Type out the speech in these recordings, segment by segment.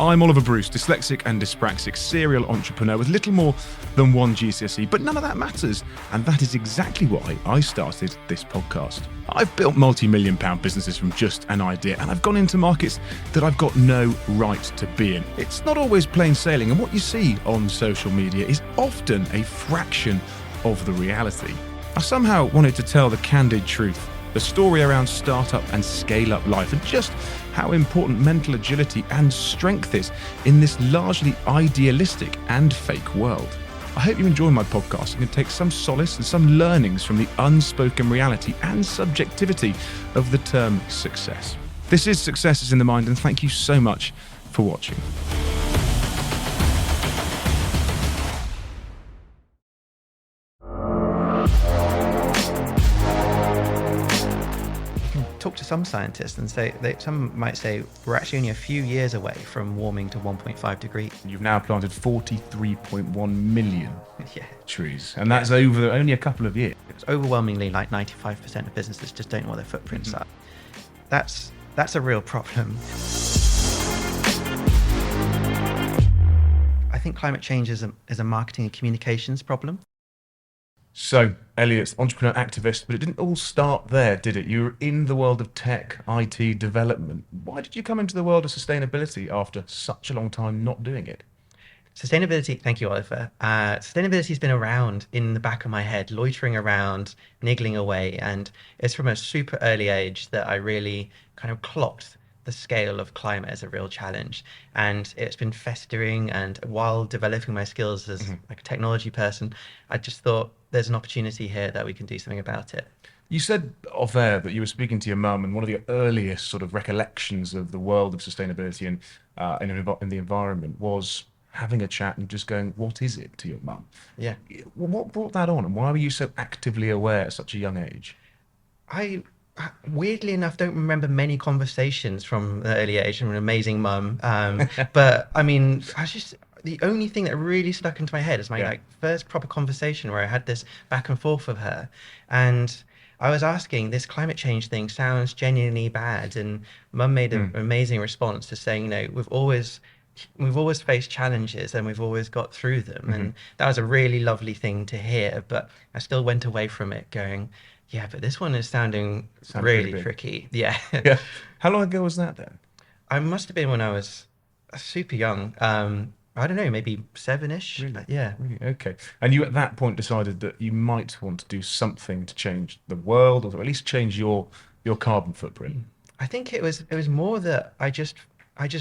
I'm Oliver Bruce, dyslexic and dyspraxic serial entrepreneur with little more than one GCSE, but none of that matters. And that is exactly why I started this podcast. I've built multi-million pound businesses from just an idea, and I've gone into markets that I've got no right to be in. It's not always plain sailing, and what you see on social media is often a fraction of the reality. I somehow wanted to tell the candid truth, the story around startup and scale-up life, and just how important mental agility and strength is in this largely idealistic and fake world. I hope you enjoy my podcast and can take some solace and some learnings from the unspoken reality and subjectivity of the term success. This is Success is in the Mind, and thank you so much for watching. Talk to some scientists and say some might say we're actually only a few years away from warming to 1.5 degrees. You've now planted 43.1 million trees, and that's over only a couple of years. It's overwhelmingly like 95% of businesses just don't know what their footprints are. That's a real problem. I think climate change is a marketing and communications problem. So, Elliot, entrepreneur, activist, but it didn't all start there, did it? You were in the world of tech, IT, development. Why did you come into the world of sustainability after such a long time not doing it? Sustainability, thank you, Oliver. Sustainability has been around in the back of my head, loitering around, niggling away. And it's from a super early age that I really kind of clocked the scale of climate as a real challenge. And it's been festering. And while developing my skills as like a technology person, I just thought there's an opportunity here that we can do something about it. You said off air that you were speaking to your mum, and one of the earliest sort of recollections of the world of sustainability and in the environment was having a chat and just going, what is it, to your mum? Yeah. What brought that on, and why were you so actively aware at such a young age? I weirdly enough don't remember many conversations from an early age. I'm an amazing mum. But I mean, the only thing that really stuck into my head is my first proper conversation where I had this back and forth with her. And I was asking, this climate change thing sounds genuinely bad. And mum made an amazing response to saying, we've always faced challenges and we've always got through them. And that was a really lovely thing to hear. But I still went away from it going, yeah, but this one is sounding really tricky. Yeah. Yeah. How long ago was that then? I must have been when I was super young. I don't know, maybe 7-ish. Really? Yeah. Really? Okay. And you at that point decided that you might want to do something to change the world, or at least change your carbon footprint. I think it was more that I just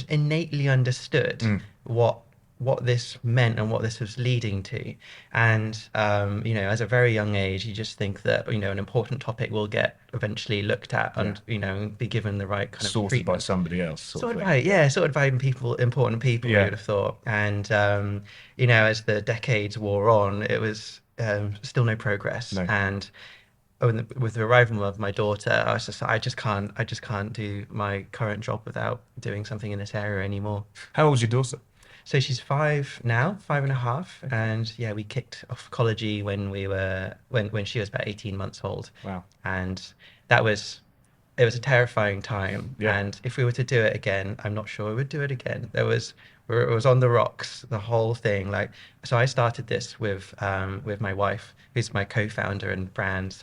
innately understood what this meant and what this was leading to. And as a very young age, you just think that an important topic will get eventually looked at and be given the right kind of sorted treatment. by somebody else. Sorted by important people. You would have thought. And as the decades wore on, it was still no progress. No. And with the arrival of my daughter, I just can't do my current job without doing something in this area anymore. How old is your daughter? So she's 5 now, 5.5, and we kicked off Ecologi when she was about 18 months old. Wow. And it was a terrifying time. Yeah. And if we were to do it again, I'm not sure we would do it again. It was on the rocks, the whole thing. So I started this with my wife, who's my co-founder and brand.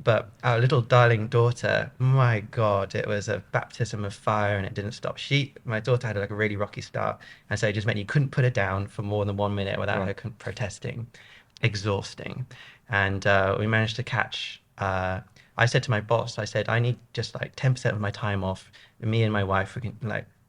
But our little darling daughter, my God, it was a baptism of fire, and it didn't stop. My daughter had a really rocky start, and so it just meant you couldn't put her down for more than 1 minute without her protesting. Exhausting. And we managed to catch. I said to my boss, I need just 10% of my time off. Me and my wife, we can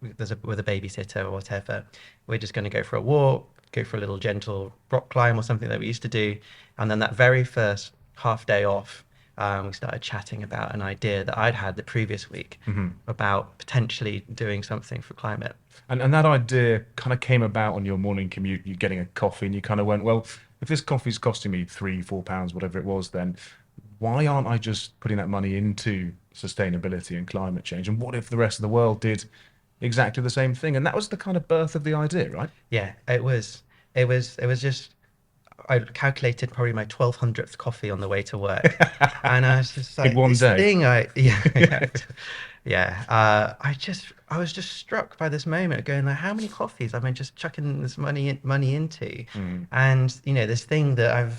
with a babysitter or whatever. We're just going to go for a walk, go for a little gentle rock climb or something that we used to do, and then that very first half day off. We started chatting about an idea that I'd had the previous week about potentially doing something for climate. And that idea kind of came about on your morning commute. You're getting a coffee and you kind of went, well, if this coffee's costing me £3-4, whatever it was, then why aren't I just putting that money into sustainability and climate change? And what if the rest of the world did exactly the same thing? And that was the kind of birth of the idea, right? Yeah, it was just, I calculated probably my 1200th coffee on the way to work, and I was just In like, one this day. thing, yeah. I was just struck by this moment, going like, how many coffees am I just chucking this money into? And this thing that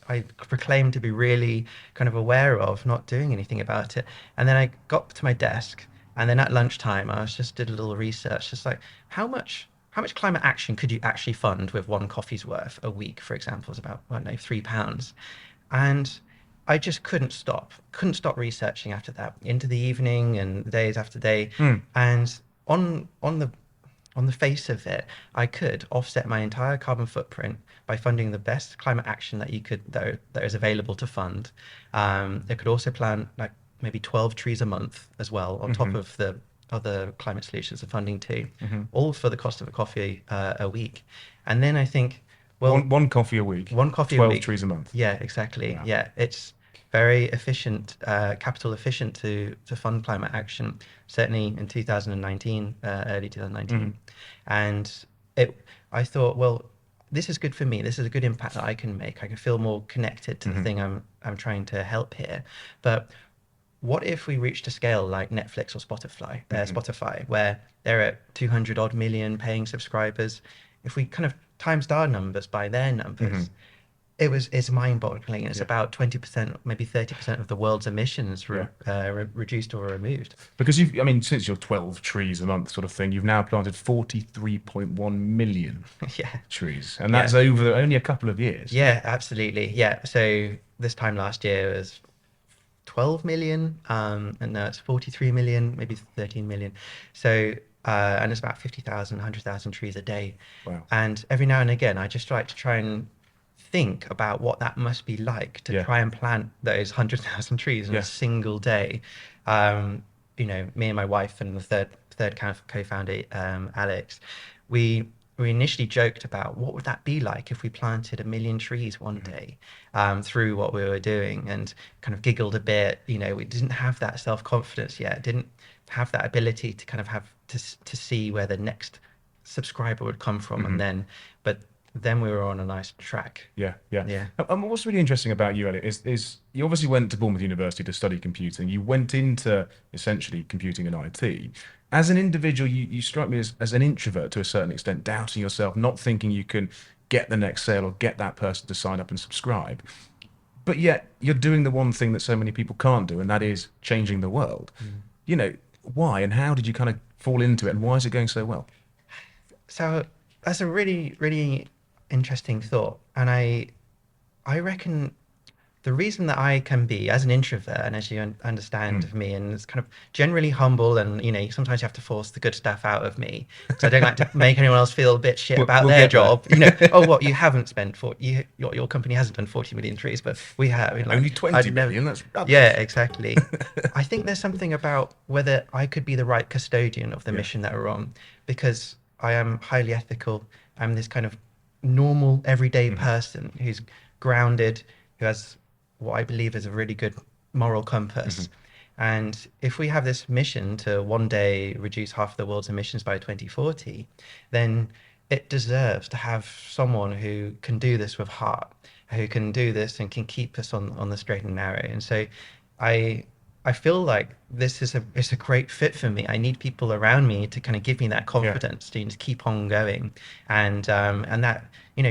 I proclaim to be really kind of aware of, not doing anything about it. And then I got to my desk, and then at lunchtime, I was just did a little research, just like how much climate action could you actually fund with one coffee's worth a week, for example, is about, I don't know, £3. And I just couldn't stop researching after that into the evening and days after day. And on the face of it, I could offset my entire carbon footprint by funding the best climate action that is available to fund. They could also plant like maybe 12 trees a month as well, on top of the other climate solutions of funding too, all for the cost of a coffee a week. And then I think, well, One coffee a week. one coffee a 12 week. trees a month. Yeah, exactly. Wow. Yeah, it's very efficient, capital efficient to fund climate action. Certainly in 2019, early 2019, and I thought, well, this is good for me. This is a good impact that I can make. I can feel more connected to the thing I'm trying to help here. But what if we reached a scale like Netflix or Spotify, where they're at 200 odd million paying subscribers? If we kind of times our numbers by their numbers, it's mind-boggling. It's about 20%, maybe 30% of the world's emissions reduced or removed. Because since your 12 trees a month sort of thing, you've now planted 43.1 million Yeah. trees. And that's over only a couple of years. Yeah, absolutely. Yeah. So this time last year was 12 million, and now it's 43 million, maybe 13 million. So, and it's about 50,000, 100,000 trees a day. Wow. And every now and again, I just like to try and think about what that must be like to try and plant those 100,000 trees in a single day. Me and my wife and the third co-founder, Alex, we initially joked about what would that be like if we planted 1 million trees one day, through what we were doing, and kind of giggled a bit. We didn't have that self-confidence yet, didn't have that ability to kind of have to see where the next subscriber would come from, but then we were on a nice track. Yeah. Yeah. And what's really interesting about you, Elliot, is you obviously went to Bournemouth University to study computing. You went into essentially computing and IT. As an individual, you strike me as an introvert to a certain extent, doubting yourself, not thinking you can get the next sale or get that person to sign up and subscribe. But yet you're doing the one thing that so many people can't do, and that is changing the world. Why and how did you kind of fall into it, and why is it going so well? So that's a really, really interesting thought. And I reckon the reason that I can be, as an introvert, and as you understand of me, and it's kind of generally humble, and sometimes you have to force the good stuff out of me, because I don't like to make anyone else feel a bit shit about their job. Oh, what, you haven't spent your company hasn't done 40 million trees, but we have. Only 20 million. That's rubbish. Yeah, exactly. I think there's something about whether I could be the right custodian of the mission that we're on, because I am highly ethical. I'm this kind of normal, everyday person who's grounded, who has what I believe is a really good moral compass. And if we have this mission to one day reduce half the world's emissions by 2040, then it deserves to have someone who can do this with heart, who can do this and can keep us on the straight and narrow. And so I feel like this is a great fit for me. I need people around me to kind of give me that confidence to just keep on going, and that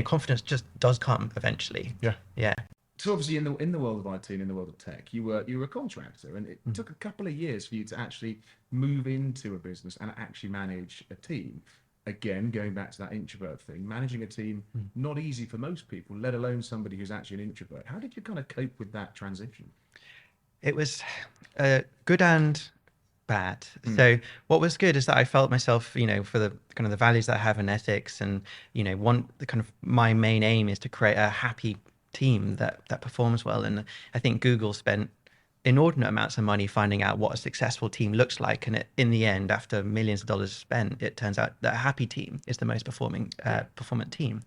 confidence just does come eventually. Yeah. So obviously in the world of IT and in the world of tech, you were a contractor, and it took a couple of years for you to actually move into a business and actually manage a team. Again, going back to that introvert thing, managing a team, not easy for most people, let alone somebody who's actually an introvert. How did you kind of cope with that transition? It was good and bad. So what was good is that I felt myself, for the kind of the values that I have in ethics, and my main aim is to create a happy team that performs well. And I think Google spent inordinate amounts of money finding out what a successful team looks like, and in the end, after millions of dollars spent, it turns out that a happy team is the most performant team.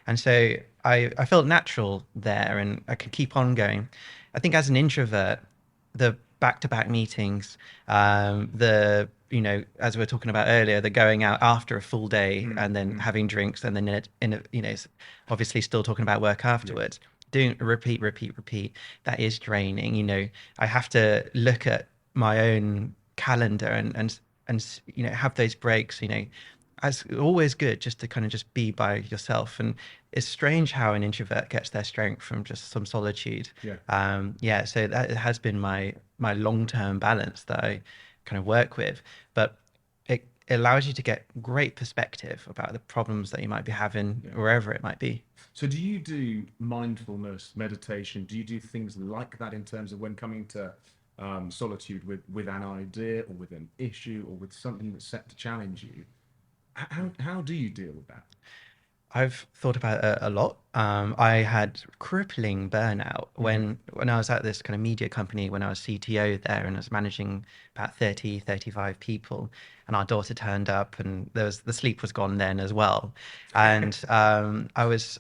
And so I felt natural there, and I could keep on going. I think as an introvert, the back-to-back meetings, as we were talking about earlier, the going out after a full day and then having drinks, and then obviously still talking about work afterwards. Doing repeat. That is draining. I have to look at my own calendar and have those breaks. As always good just to kind of just be by yourself. And it's strange how an introvert gets their strength from just some solitude. So that has been my long-term balance that I kind of work with, but it allows you to get great perspective about the problems that you might be having wherever it might be. So do you do mindfulness, meditation? Do you do things like that in terms of when coming to solitude with an idea or with an issue or with something that's set to challenge you? How do you deal with that? I've thought about it a lot. I had crippling burnout when I was at this kind of media company, when I was CTO there, and I was managing about 35 people, and our daughter turned up, and the sleep was gone then as well. And I was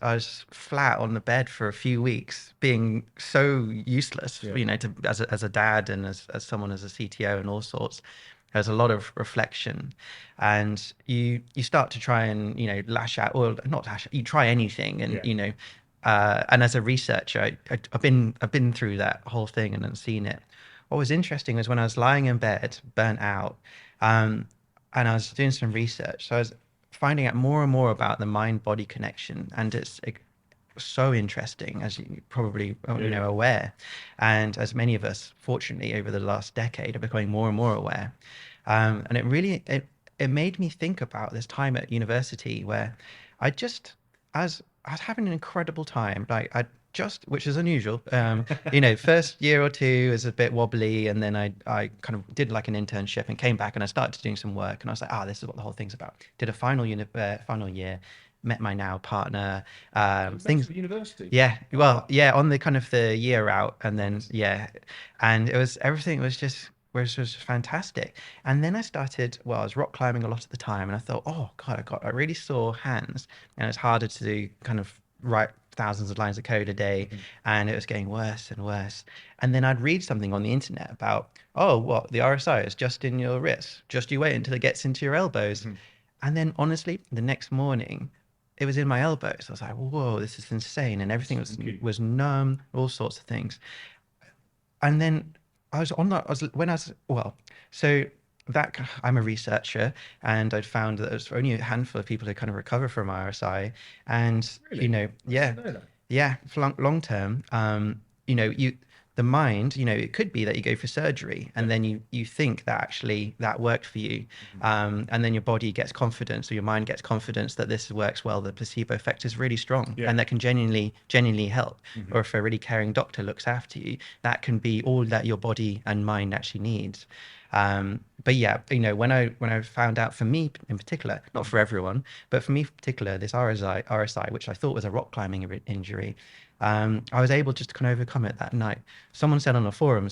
flat on the bed for a few weeks, being so useless, as a dad and as someone, as a CTO and all sorts. There's a lot of reflection, and you start to try and lash out, or not lash out, you try anything, and and as a researcher, I've been through that whole thing and seen it. What was interesting was when I was lying in bed, burnt out, and I was doing some research, so I was finding out more and more about the mind-body connection, and it's so interesting, as you probably aware, and as many of us fortunately over the last decade are becoming more and more aware. And it really it made me think about this time at university where I was having an incredible time. Like which is unusual, first year or two is a bit wobbly, and then I kind of did like an internship and came back and I started doing some work, and I was like, this is what the whole thing's about. Did a final year, met my now partner. Things for university. Yeah, well, on the kind of the year out, and then and everything was just fantastic. And then I was rock climbing a lot of the time, and I thought, oh God, I really sore hands, and it's harder to do kind of write thousands of lines of code a day, and it was getting worse and worse. And then I'd read something on the internet about, the RSI is just in your wrist, just you wait until it gets into your elbows. And then honestly, the next morning, it was in my elbows. I was like, whoa, this is insane. And everything was numb, all sorts of things. And then I'm a researcher, and I'd found that there's only a handful of people who kind of recover from RSI. And, really? For long term, the mind, it could be that you go for surgery and then you think that actually that worked for you. And then your body gets confidence, or your mind gets confidence that this works well. The placebo effect is really strong, and that can genuinely help. Or if a really caring doctor looks after you, that can be all that your body and mind actually needs. But when I found out, for me in particular, not for everyone, but for me in particular, this RSI, which I thought was a rock climbing injury, I was able just to kind of overcome it that night. Someone said on a forum,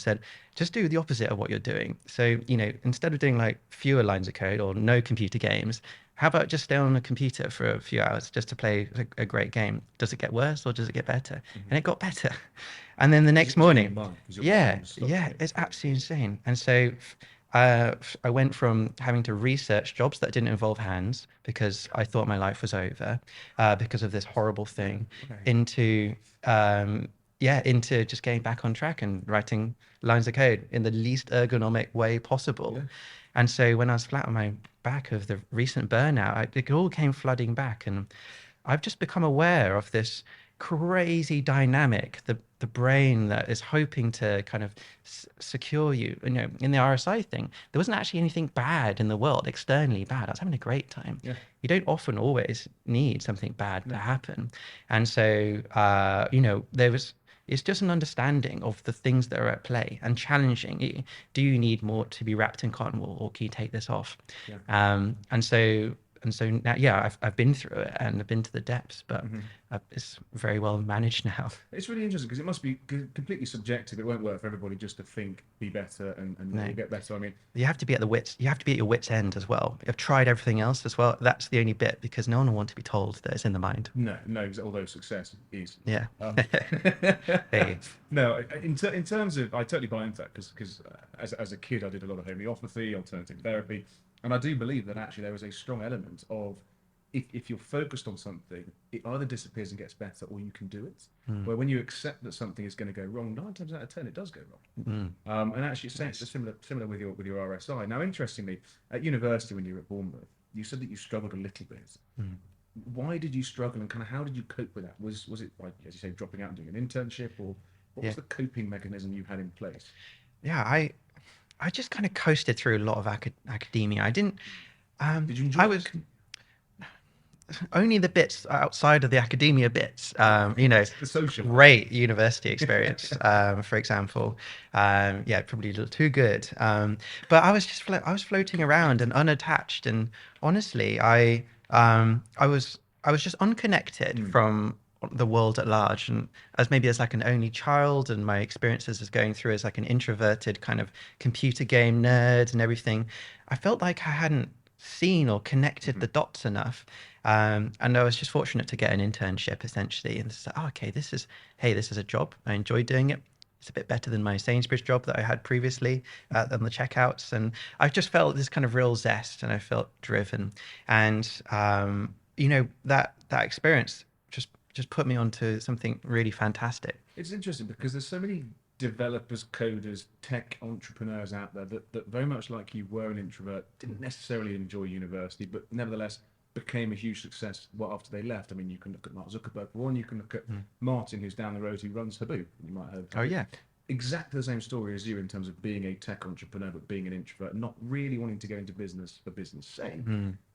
just do the opposite of what you're doing. So, instead of doing like fewer lines of code or no computer games, how about just stay on a computer for a few hours just to play a great game? Does it get worse or does it get better? And it got better. And then the next morning, it's absolutely insane. And so I went from having to research jobs that didn't involve hands because I thought my life was over because of this horrible thing, into just getting back on track and writing lines of code in the least ergonomic way possible. And so when I was flat on my back of the recent burnout, it all came flooding back, and I've just become aware of this crazy dynamic, the brain that is hoping to kind of secure you. In the RSI thing, there wasn't actually anything bad in the world, externally bad. I was having a great time. You don't often always need something bad to happen. And so it's just an understanding of the things that are at play and challenging you. Do you need more to be wrapped in cotton wool, or can you take this off? And so and so now, yeah, I've been through it and I've been to the depths, but it's very well managed now. It's really interesting because it must be completely subjective. It won't work for everybody just to think, be better, and No. you'll get better. I mean, You have to be at your wits end as well. I've tried everything else as well. That's the only bit, because no one will want to be told that it's in the mind. no, although success is. Yeah. Um, Hey. no, in terms of, I totally buy into that because as a kid, I did a lot of homeopathy, alternative therapy, and I do believe that actually there is a strong element of if you're focused on something, it either disappears and gets better, or you can do it. Where when you accept that something is going to go wrong, 9 times out of 10 it does go wrong. And actually, it's similar with your RSI. Now, interestingly, at university when you were at Bournemouth, you said that you struggled a little bit. Why did you struggle, and kind of how did you cope with that? Was it, like, as you say, dropping out and doing an internship, or what was the coping mechanism you had in place? Yeah, I just kind of coasted through a lot of academia. I didn't. Did you enjoy I was only the bits outside of the academia bits. The social great university experience, for example. Yeah, probably a little too good. But I was just I was floating around and unattached, and honestly, I was just unconnected from the world at large, and as like an only child, and my experiences as going through as like an introverted kind of computer game nerd and everything, I felt like I hadn't seen or connected the dots enough. And I was just fortunate to get an internship essentially, and it's like, oh, okay, this is a job. I enjoy doing it. It's a bit better than my Sainsbury's job that I had previously on the checkouts, and I just felt this kind of real zest, and I felt driven, and that experience just put me onto something really fantastic. It's interesting because there's so many developers, coders, tech entrepreneurs out there that very much like you were an introvert, didn't necessarily enjoy university, but nevertheless became a huge success after they left. I mean, you can look at Mark Zuckerberg for one, you can look at Martin, who's down the road, who runs Habu. You might have. Oh yeah. Exactly the same story as you in terms of being a tech entrepreneur, but being an introvert, not really wanting to go into business for business' sake,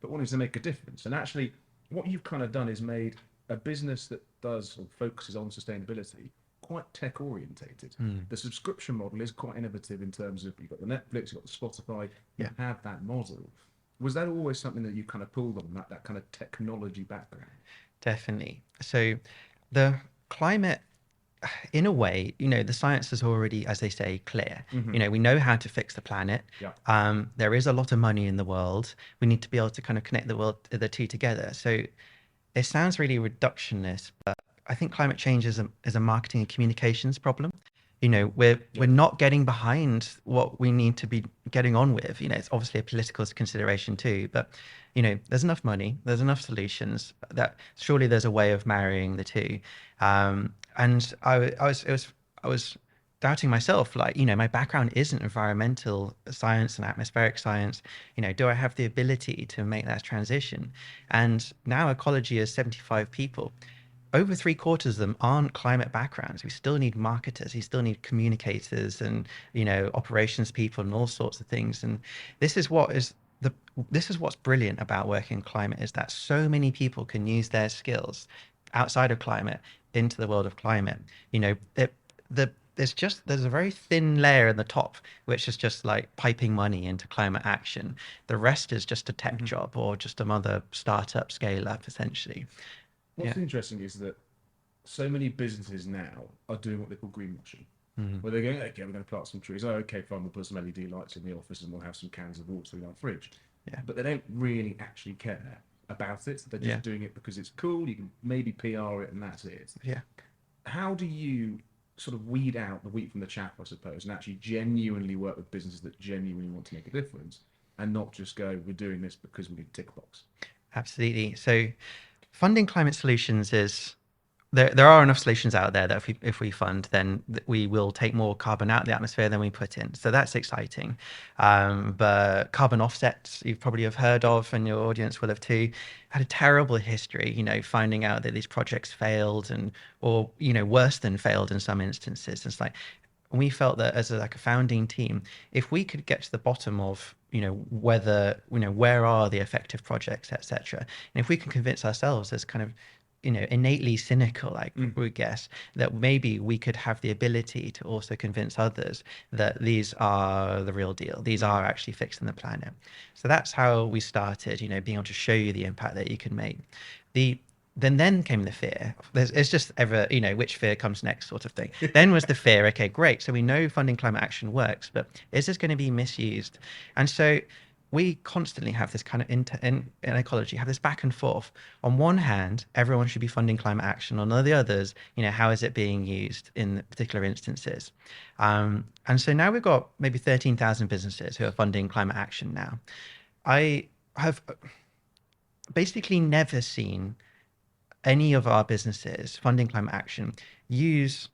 but wanting to make a difference. And actually, what you've kind of done is made a business that does or focuses on sustainability quite tech orientated. The subscription model is quite innovative in terms of you've got the Netflix, you've got the Spotify, you have that model. Was that always something that you kind of pulled on, that kind of technology background? Definitely. So the climate, in a way, the science is already, as they say, clear. We know how to fix the planet. There is a lot of money in the world. We need to be able to kind of connect the two together. So it sounds really reductionist, but I think climate change is a marketing and communications problem. We're not getting behind what we need to be getting on with. It's obviously a political consideration too, but there's enough money, there's enough solutions that surely there's a way of marrying the two. And I was doubting myself, like, my background isn't environmental science and atmospheric science. Do I have the ability to make that transition? And now Ecologi is 75 people. Over 3/4 of them aren't climate backgrounds. We still need marketers. We still need communicators and, operations people and all sorts of things. And this is what's brilliant about working in climate, is that so many people can use their skills outside of climate into the world of climate. There's a very thin layer in the top, which is just like piping money into climate action. The rest is just a tech job or just another startup scale up, essentially. What's interesting is that so many businesses now are doing what they call greenwashing, where they're going, okay, we're going to plant some trees. Oh, okay, fine, we'll put some LED lights in the office and we'll have some cans of water in our fridge. But they don't really actually care about it. They're just doing it because it's cool. You can maybe PR it and that's it. How do you sort of weed out the wheat from the chaff, I suppose, and actually genuinely work with businesses that genuinely want to make a difference, and not just go, we're doing this because we need a tick box? Absolutely. So funding climate solutions is, there are enough solutions out there that if we fund, then we will take more carbon out of the atmosphere than we put in. So that's exciting. But carbon offsets, you probably have heard of, and your audience will have too, had a terrible history, finding out that these projects failed or worse than failed in some instances. It's like, we felt that as a founding team, if we could get to the bottom of, whether, where are the effective projects, etc. And if we can convince ourselves there's kind of innately cynical, like we guess that maybe we could have the ability to also convince others that these are the real deal. These are actually fixing the planet. So that's how we started, being able to show you the impact that you can make. Then came the fear. It's just ever, which fear comes next sort of thing. Then was the fear, okay, great. So we know funding climate action works, but is this going to be misused? And so we constantly have this kind of in ecology, have this back and forth. On one hand, everyone should be funding climate action. On the others, how is it being used in particular instances? And so now we've got maybe 13,000 businesses who are funding climate action now. I have basically never seen any of our businesses funding climate action use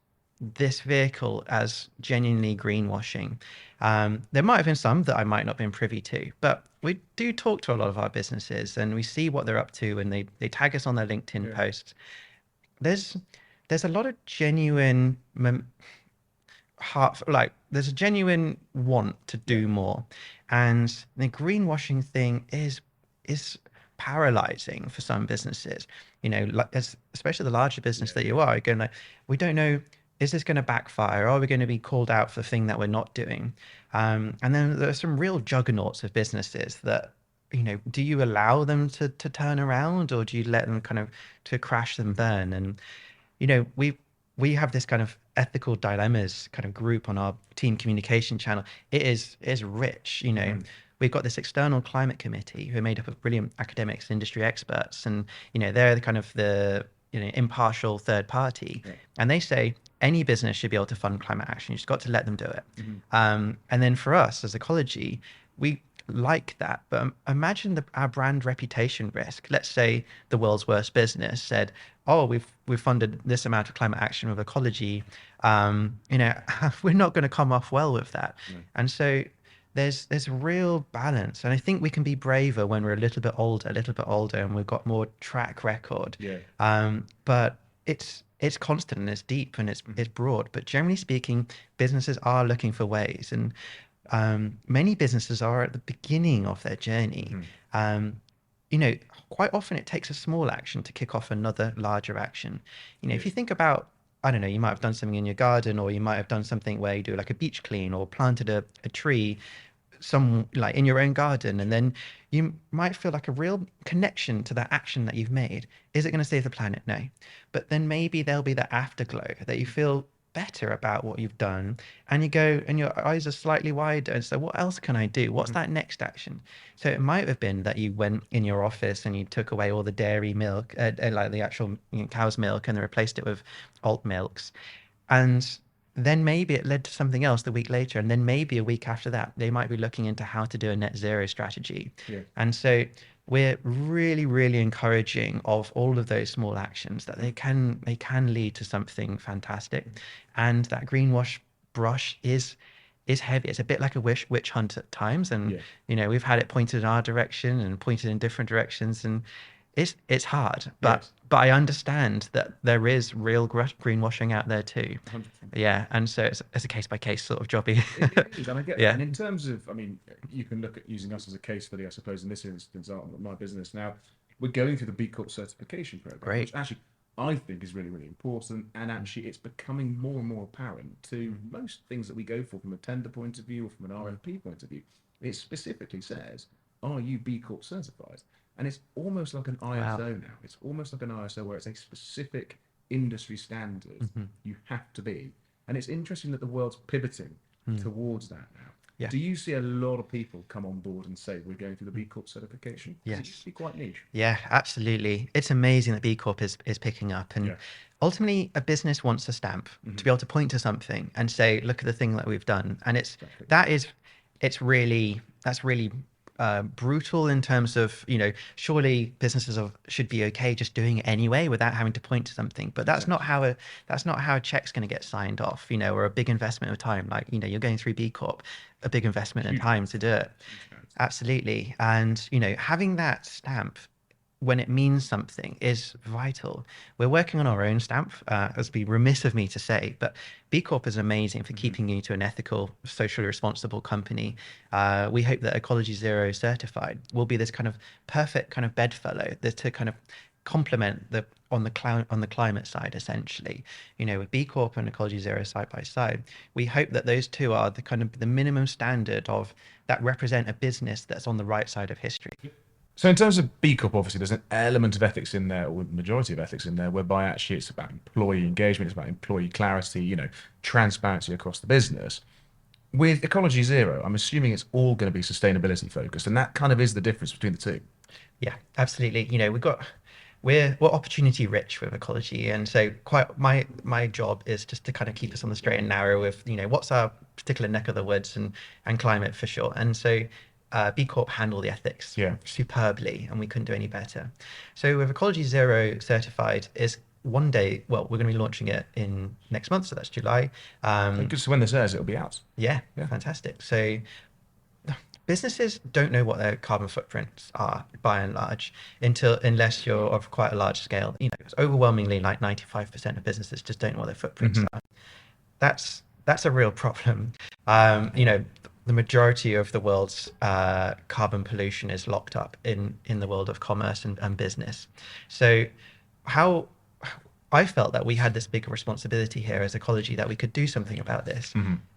this vehicle as genuinely greenwashing. There might have been some that I might not have been privy to, but we do talk to a lot of our businesses and we see what they're up to, and they tag us on their LinkedIn posts. There's a lot of genuine there's a genuine want to do more, and the greenwashing thing is paralyzing for some businesses. Especially the larger business that you are going, like, we don't know, is this going to backfire? Are we going to be called out for the thing that we're not doing? And then there are some real juggernauts of businesses that, do you allow them to turn around, or do you let them kind of to crash and burn? And, we have this kind of ethical dilemmas kind of group on our team communication channel. It is rich, We've got this external climate committee who are made up of brilliant academics, industry experts, and they're the kind of the impartial third party, and they say any business should be able to fund climate action. You just got to let them do it. And then for us as Ecologi, we like that, but imagine our brand reputation risk. Let's say the world's worst business said, "Oh, we've funded this amount of climate action with Ecologi." We're not going to come off well with that. And so there's a real balance, and I think we can be braver when we're a little bit older, and we've got more track record. But it's constant and it's deep and it's broad. But generally speaking, businesses are looking for ways, and many businesses are at the beginning of their journey. Quite often it takes a small action to kick off another larger action. If you think about, I don't know, you might have done something in your garden, or you might have done something where you do like a beach clean, or planted a tree like in your own garden, and then you might feel like a real connection to that action that you've made. Is it going to save the planet? No. But then maybe there'll be that afterglow that you feel better about what you've done, and you go and your eyes are slightly wider, and so what else can I do? What's that next action? So it might have been that you went in your office and you took away all the dairy milk, like the actual cow's milk, and replaced it with alt milks, and then maybe it led to something else the week later, and then maybe a week after that they might be looking into how to do a net zero strategy. And so we're really, really encouraging of all of those small actions, that they can lead to something fantastic. And that greenwash brush is heavy. It's a bit like a witch hunt at times, and we've had it pointed in our direction and pointed in different directions, and it's hard, but I understand that there is real greenwashing out there too. 100%. And so it's a case by case sort of jobby. It is, and I get that. And in terms of, you can look at using us as a case study, I suppose, in this instance, my business now, we're going through the B Corp certification program, which actually I think is really, really important, and actually it's becoming more and more apparent to most things that we go for from a tender point of view or from an RFP point of view. It specifically says, are you B Corp certified? And it's almost like an ISO now. It's almost like an ISO where it's a specific industry standard you have to be. And it's interesting that the world's pivoting towards that now. Do you see a lot of people come on board and say, we're going through the B Corp certification? Yes. It used to be quite niche. Yeah, absolutely. It's amazing that B Corp is picking up. And ultimately, a business wants a stamp to be able to point to something and say, look at the thing that we've done. And that's really brutal in terms of, surely businesses should be okay just doing it anyway without having to point to something. But that's not how a check's going to get signed off, or a big investment of time. Like, you're going through B Corp, a big investment in time to do it. Absolutely. And, having that stamp when it means something is vital. We're working on our own stamp, as be remiss of me to say, but B Corp is amazing for keeping you to an ethical, socially responsible company. We hope that Ecologi Zero certified will be this kind of perfect kind of bedfellow to kind of complement the on the climate side, essentially. With B Corp and Ecologi Zero side by side, we hope that those two are the kind of the minimum standard of that represent a business that's on the right side of history. So in terms of B Corp, obviously, there's an element of ethics in there, or majority of ethics in there, whereby actually it's about employee engagement, it's about employee clarity, transparency across the business. With Ecologi Zero, I'm assuming it's all going to be sustainability focused, and that kind of is the difference between the two. Yeah, absolutely. We're opportunity rich with Ecologi, and so quite my job is just to kind of keep us on the straight and narrow with what's our particular neck of the woods and climate for sure. And so B Corp handle the ethics superbly, and we couldn't do any better. So with Ecologi Zero certified is one day, well, we're going to be launching it in next month, so that's July. Because when this airs, it'll be out. Yeah, fantastic. So businesses don't know what their carbon footprints are by and large unless you're of quite a large scale. It's overwhelmingly like 95% of businesses just don't know what their footprints are. That's a real problem. The majority of the world's carbon pollution is locked up in the world of commerce and business. So how I felt that we had this big responsibility here as Ecologi that we could do something about this.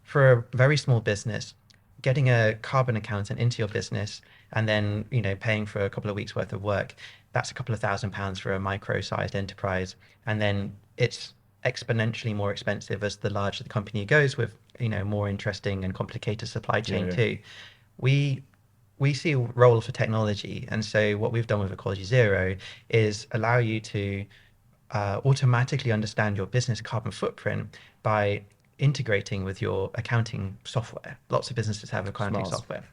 For a very small business, getting a carbon accountant into your business and then paying for a couple of weeks worth of work, that's a couple of £1,000s for a micro-sized enterprise, and then it's exponentially more expensive as the larger the company goes with more interesting and complicated supply chain too. We see a role for technology, and so what we've done with Ecologi Zero is allow you to automatically understand your business carbon footprint by integrating with your accounting software. Lots of businesses have accounting software.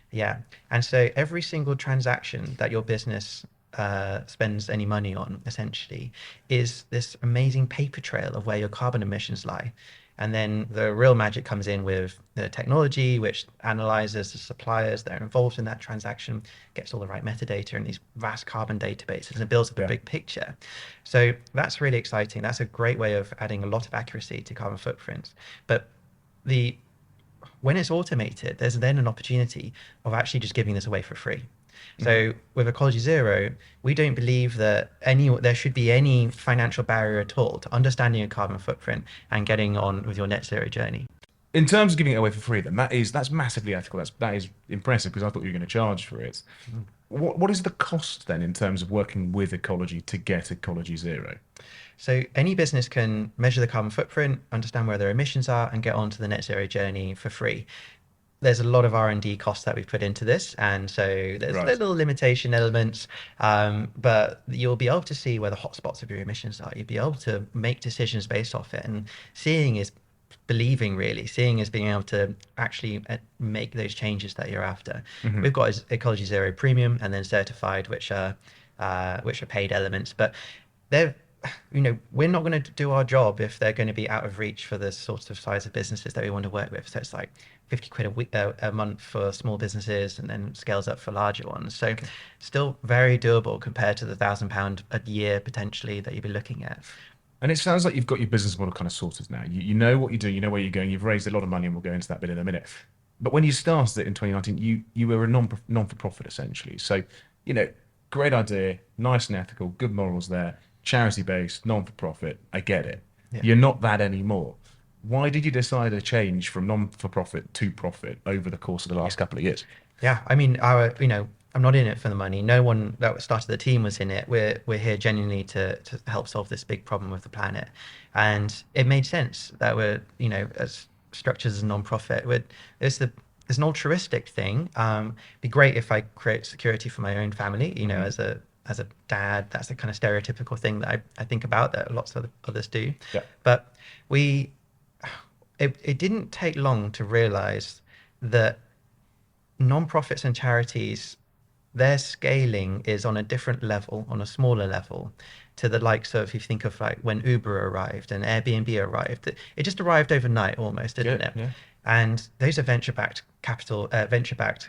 Yeah. And so every single transaction that your business spends any money on, essentially, is this amazing paper trail of where your carbon emissions lie. And then the real magic comes in with the technology, which analyzes the suppliers that are involved in that transaction, gets all the right metadata in these vast carbon databases, and builds up a big picture. So that's really exciting. That's a great way of adding a lot of accuracy to carbon footprints. But when it's automated, there's then an opportunity of actually just giving this away for free. So with Ecologi Zero, we don't believe that there should be any financial barrier at all to understanding your carbon footprint and getting on with your net zero journey. In terms of giving it away for free, then that's massively ethical. That is impressive, because I thought you were going to charge for it. What is the cost then in terms of working with Ecologi to get Ecologi Zero? So any business can measure the carbon footprint, understand where their emissions are, and get onto the net zero journey for free. There's a lot of R&D costs that we've put into this, and so there's little limitation elements, but you'll be able to see where the hotspots of your emissions are. You'll be able to make decisions based off it, and seeing is believing, really. Seeing is being able to actually make those changes that you're after. We've got Ecologi Zero Premium and then Certified, which are paid elements, but we're not going to do our job if they're going to be out of reach for the sorts of size of businesses that we want to work with. So it's like 50 quid a month for small businesses, and then scales up for larger ones. So still very doable compared to the £1,000 a year potentially that you'd be looking at. And it sounds like you've got your business model kind of sorted now. You know what you're doing, you know where you're going, you've raised a lot of money, and we'll go into that bit in a minute. But when you started it in 2019, you were a non-for-profit essentially. So, great idea, nice and ethical, good morals there, charity-based, non-for-profit, I get it. Yeah. You're not that anymore. Why did you decide to change from non-for-profit to profit over the course of the last couple of years? Yeah, I mean, I'm not in it for the money. No one that started the team was in it. We're here genuinely to help solve this big problem with the planet. And it made sense that we're, as structured as a non-profit, it's an altruistic thing. Be great if I create security for my own family, as a dad. That's the kind of stereotypical thing that I think about, that lots of others do. Yeah. But it didn't take long to realize that non-profits and charities, their scaling is on a different level, on a smaller level, to the likes of, if you think of like when Uber arrived and Airbnb arrived, it just arrived overnight almost, didn't it? Yeah. And those are venture-backed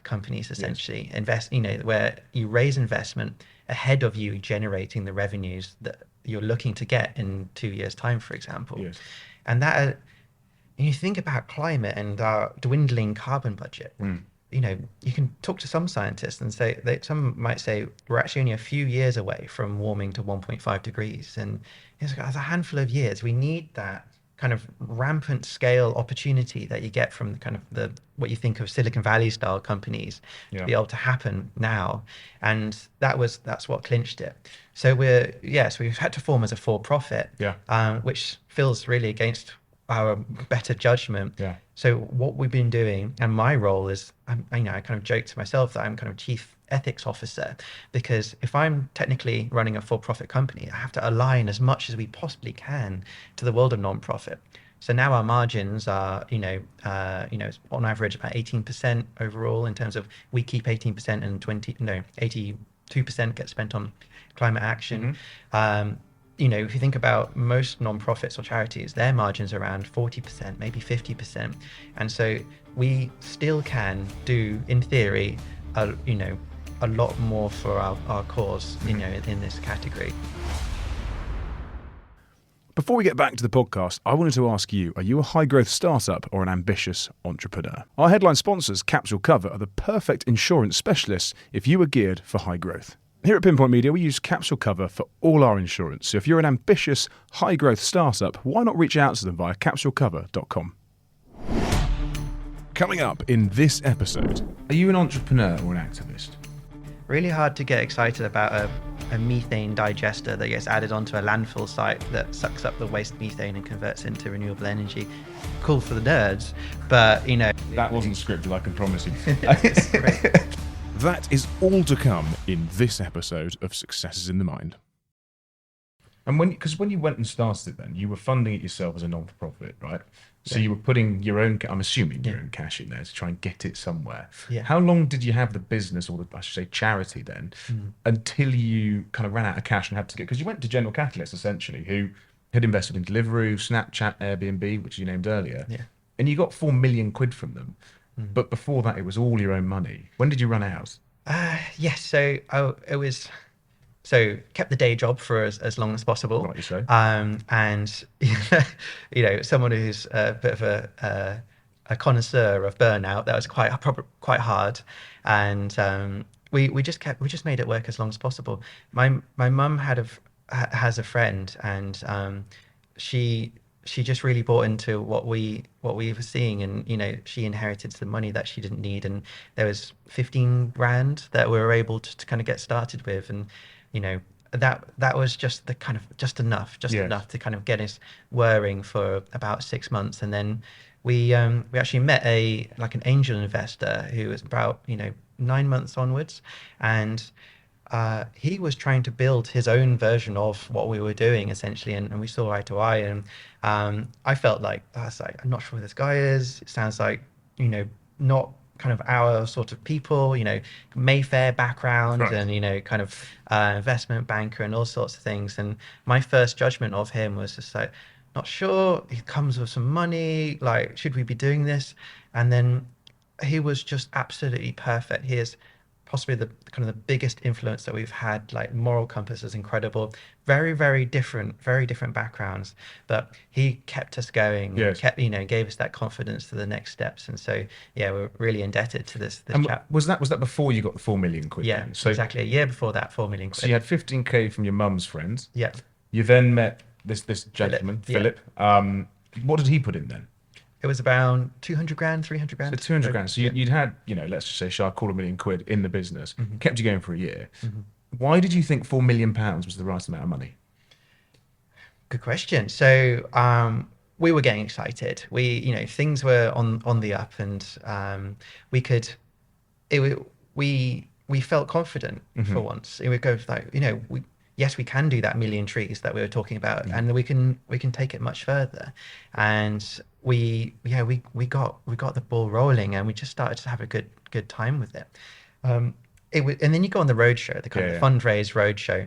companies, essentially. Yes. Invest, where you raise investment ahead of you generating the revenues that you're looking to get in 2 years' time, for example. Yes. And that, you think about climate and our dwindling carbon budget. you can talk to some scientists and say some might say we're actually only a few years away from warming to 1.5 degrees, and it's a handful of years. We need that kind of rampant scale opportunity that you get from the kind of the what you think of Silicon Valley style companies to be able to happen now, and that's what clinched it. So we've had to form as a for-profit, which feels really against our better judgment. So what we've been doing, and my role is, I kind of joke to myself that I'm kind of chief ethics officer, because if I'm technically running a for-profit company, I have to align as much as we possibly can to the world of non-profit. So now our margins are, on average about 18% overall, in terms of we keep 18% and 82% gets spent on climate action. If you think about most non-profits or charities, their margins are around 40%, maybe 50%. And so we still can do, in theory, a lot more for our cause, in this category. Before we get back to the podcast, I wanted to ask you, are you a high-growth startup or an ambitious entrepreneur? Our headline sponsors, Capsule Cover, are the perfect insurance specialists if you are geared for high growth. Here at Pinpoint Media, we use Capsule Cover for all our insurance. So if you're an ambitious, high-growth startup, why not reach out to them via capsulecover.com. Coming up in this episode, are you an entrepreneur or an activist? Really hard to get excited about a methane digester that gets added onto a landfill site that sucks up the waste methane and converts it into renewable energy. Cool for the nerds, but That wasn't scripted, I can promise you. It's great. That is all to come in this episode of Successes in the Mind. And when you went and started it, then you were funding it yourself as a non-profit, right? So you were putting your own, I'm assuming your own cash in there to try and get it somewhere. How long did you have the business, or I should say charity then, until you kind of ran out of cash and had to get, because you went to General Catalyst essentially, who had invested in Deliveroo, Snapchat, Airbnb, which you named earlier, and you got 4 million quid from them. But before that, it was all your own money. When did you run out? Yes, so it was... So kept the day job for as long as possible. Right, you say. And someone who's a bit of a connoisseur of burnout, that was quite hard. And we just made it work as long as possible. My mum has a friend, and she just really bought into what we were seeing, and she inherited some money that she didn't need, and there was 15 grand that we were able to kind of get started with, and that was just enough to kind of get us whirring for about 6 months. And then we actually met an angel investor who was about 9 months onwards, and he was trying to build his own version of what we were doing essentially, and we saw eye to eye. And I felt like, I'm not sure who this guy is. It sounds like not kind of our sort of people, Mayfair background, right, and kind of investment banker and all sorts of things. And my first judgment of him was just like, not sure. He comes with some money, like, should we be doing this? And then he was just absolutely perfect. He is possibly the kind of the biggest influence that we've had. Like, moral compass is incredible. Very, very different backgrounds, but he kept us going. Yes. Kept, gave us that confidence to the next steps. And so, we're really indebted to this chap. Was that before you got the 4 million quid? Yeah, then? So, exactly. A year before that, 4 million quid. So you had 15k from your mum's friends. Yeah. You then met this gentleman, Philip. What did he put in then? It was about 200 grand, 300 grand. So 200 grand. So you'd had, let's just say, sharp £250,000 quid in the business, kept you going for a year. Why did you think £4 million was the right amount of money? Good question. So we were getting excited. Things were on the up, and we felt confident for once. It would go like, yes, we can do that million trees that we were talking about, and we can take it much further. And we got the ball rolling, and we just started to have a good time with it. And then you go on the roadshow, the kind of fundraise roadshow.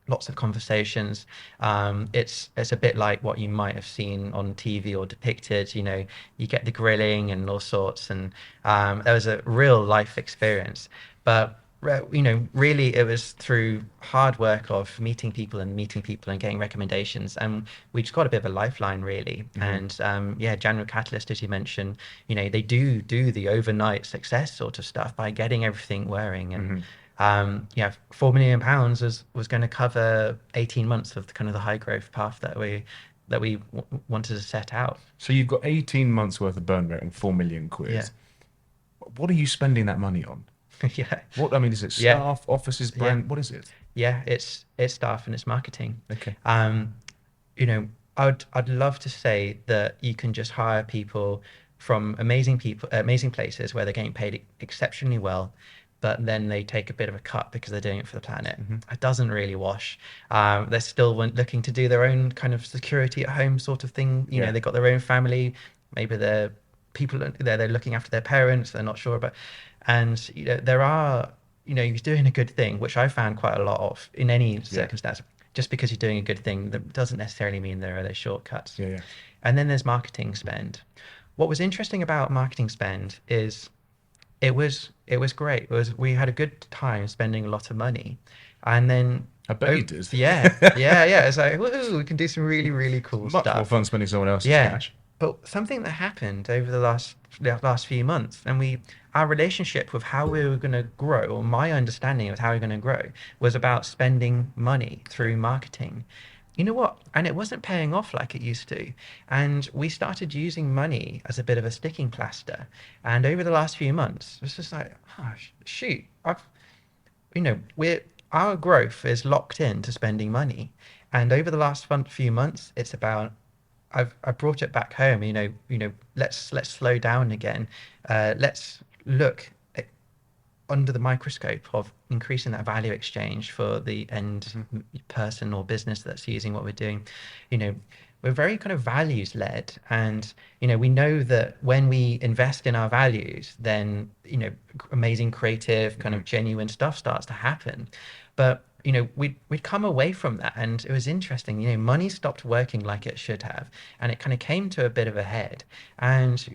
Lots of conversations. It's a bit like what you might have seen on TV or depicted. You get the grilling and all sorts, and there was a real life experience. But really it was through hard work of meeting people and getting recommendations, and we just got a bit of a lifeline really. And yeah, January Catalyst, as you mentioned, they do the overnight success sort of stuff by getting everything whirring. And yeah, £4 million was going to cover 18 months of the kind of the high growth path that we wanted to set out. So you've got 18 months worth of burn rate on 4 million quid. Yeah. What are you spending that money on? Yeah. What, I mean, is it Yeah. staff, offices, brand? What is it? Yeah, it's staff and it's marketing. Okay. I'd love to say that you can just hire people from amazing places where they're getting paid exceptionally well, but then they take a bit of a cut because they're doing it for the planet. It doesn't really wash. They're still looking to do their own kind of security at home sort of thing. They've got their own family. Maybe they're they're looking after their parents. They're not sure about, and there are, you're doing a good thing, which I found quite a lot of in any circumstance. Just because you're doing a good thing, that doesn't necessarily mean there are those shortcuts. Yeah. And then there's marketing spend. What was interesting about marketing spend is it was great. We had a good time spending a lot of money, and then I bet you did. Yeah. It's like, woo, we can do some really, really cool stuff. Much more fun spending someone else's cash. But something that happened over the last few months, and our relationship with how we were going to grow, or my understanding of how we we're going to grow, was about spending money through marketing. You know what? And it wasn't paying off like it used to. And we started using money as a bit of a sticking plaster. And over the last few months, it's just like, oh, shoot, our growth is locked in to spending money. And over the last few months, it's about, I brought it back home. Let's slow down again. Let's look under the microscope of increasing that value exchange for the end person or business that's using what we're doing. We're very kind of values led, and we know that when we invest in our values, then amazing creative kind of genuine stuff starts to happen. But we'd come away from that, and it was interesting. Money stopped working like it should have, and it kind of came to a bit of a head. And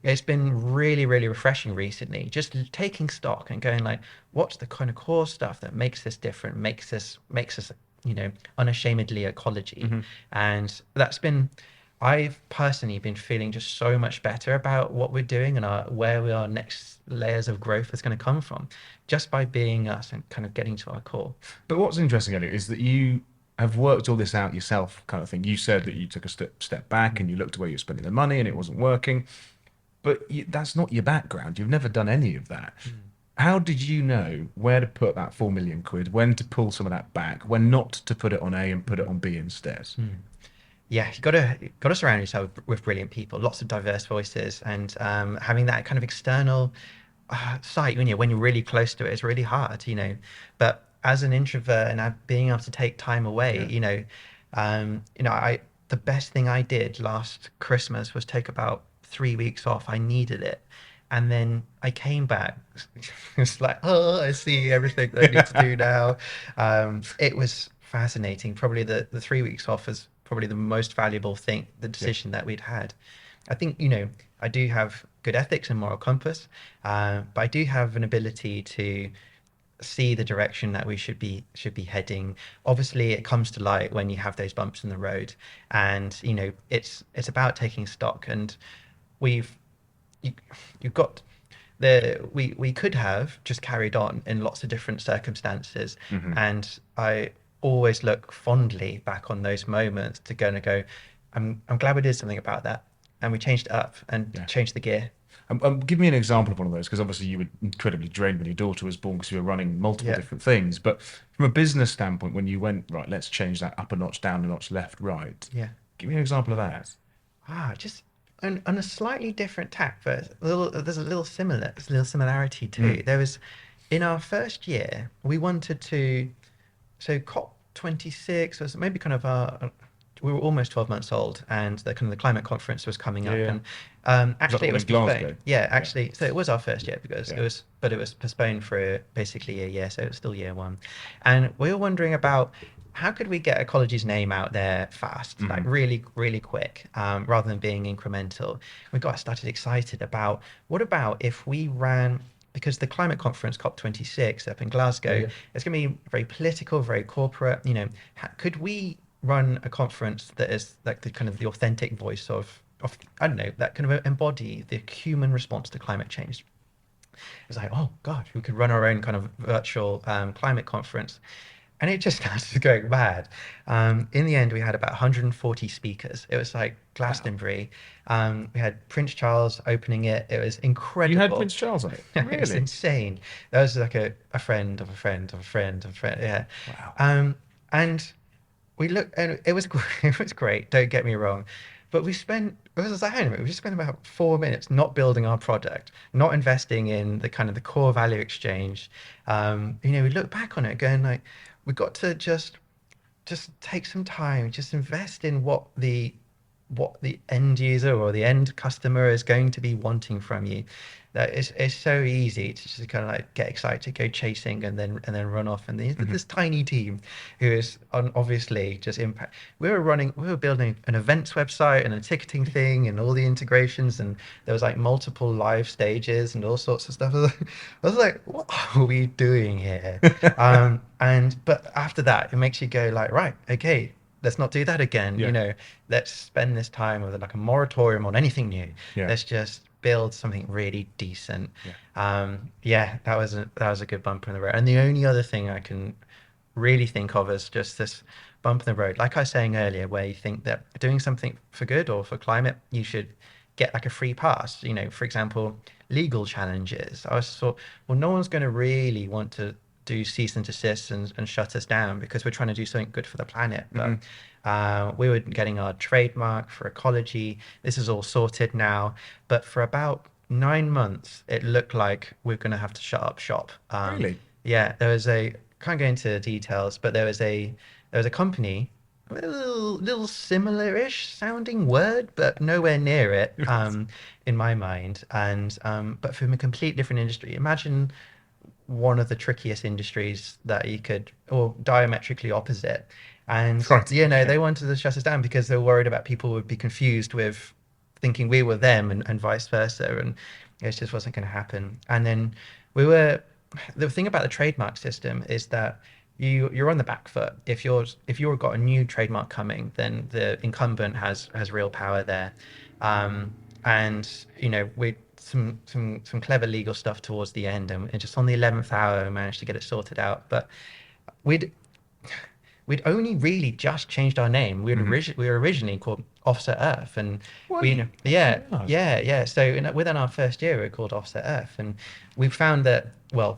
it's been really, really refreshing recently, just taking stock and going like, what's the kind of core stuff that makes this different, makes us unashamedly Ecologi. And I've personally been feeling just so much better about what we're doing and where our next layers of growth is going to come from, just by being us and kind of getting to our core. But what's interesting, Elliot, is that you have worked all this out yourself, kind of thing. You said that you took a step back and you looked at where you were spending the money and it wasn't working. But that's not your background. You've never done any of that. How did you know where to put that 4 million quid, when to pull some of that back, when not to put it on A and put it on B instead? Yeah, you got to surround yourself with brilliant people, lots of diverse voices, and having that kind of external sight when you're really close to it is really hard, But as an introvert and being able to take time away, the best thing I did last Christmas was take about 3 weeks off. I needed it. And then I came back. It's like, oh, I see everything that I need to do now. It was fascinating. Probably the 3 weeks off is probably the most valuable thing, the decision that we'd had. I think, I do have good ethics and moral compass, but I do have an ability to see the direction that we should be heading. Obviously, it comes to light when you have those bumps in the road, and it's about taking stock. And we could have just carried on in lots of different circumstances, and I always look fondly back on those moments to go, I'm glad we did something about that, and we changed it up and changed the gear. Give me an example of one of those, because obviously you were incredibly drained when your daughter was born because you were running multiple different things. But from a business standpoint, when you went, right, let's change that up a notch, down a notch, left, right. Yeah. Give me an example of that. Just on a slightly different tack, but there's a little similarity too. There was, in our first year, we wanted to, so COP26 was maybe kind of we were almost 12 months old, and the climate conference was coming up, and actually it was postponed. Actually, so it was our first year because it was postponed for basically a year, so it was still year one, and we were wondering about how could we get Ecologi's name out there fast, like really, really quick, rather than being incremental. We got started excited about, what about if we ran because the climate conference COP26 up in Glasgow, Yeah. it's going to be very political, very corporate. Could we run a conference that is like the kind of the authentic voice of I don't know, that kind of embody the human response to climate change? It's like, oh God, we could run our own kind of virtual climate conference. And it just started going mad. In the end, we had about 140 speakers. It was like Glastonbury. We had Prince Charles opening it. It was You had incredible. Prince Charles on it? It was Really? insane. That was like a friend of a friend of a friend of a friend. Yeah. Wow. And we looked, and it was it was great. Don't get me wrong, but it was like, hang on a minute, we just spent about 4 minutes not building our product, not investing in the kind of the core value exchange. We look back on it going like, we got to just take some time, just invest in what the end user or the end customer is going to be wanting from you. That it's so easy to just kind of like get excited, go chasing, and then run off. And this tiny team who is obviously just impact. We were building an events website and a ticketing thing and all the integrations, and there was like multiple live stages and all sorts of stuff. I was like, what are we doing here? But after that, it makes you go like, right, okay, let's not do that again. Yeah. Let's spend this time with like a moratorium on anything new. Yeah. Let's just build something really decent. Yeah. That was a good bump in the road. And the only other thing I can really think of as just this bump in the road, like I was saying earlier, where you think that doing something for good or for climate, you should get like a free pass. For example, legal challenges. I was thought, well, no one's going to really want to do cease and desist and shut us down because we're trying to do something good for the planet. But we were getting our trademark for Ecologi. This is all sorted now. But for about 9 months, it looked like we're going to have to shut up shop. Really? Yeah, can't go into details, but there was a company, a little similar-ish sounding word, but nowhere near it, in my mind. And but from a complete different industry. Imagine one of the trickiest industries that you could, or diametrically opposite. And Right. they wanted to shut us down because they were worried about people would be confused with thinking we were them and vice versa. And it just wasn't going to happen. And then the thing about the trademark system is that you're on the back foot. If you've got a new trademark coming, then the incumbent has real power there. And we some clever legal stuff towards the end, and just on the 11th hour we managed to get it sorted out. But we'd only really just changed our name. We were originally called Offset Earth, and What? yeah. So within our first year we were called Offset Earth, and we found that, well,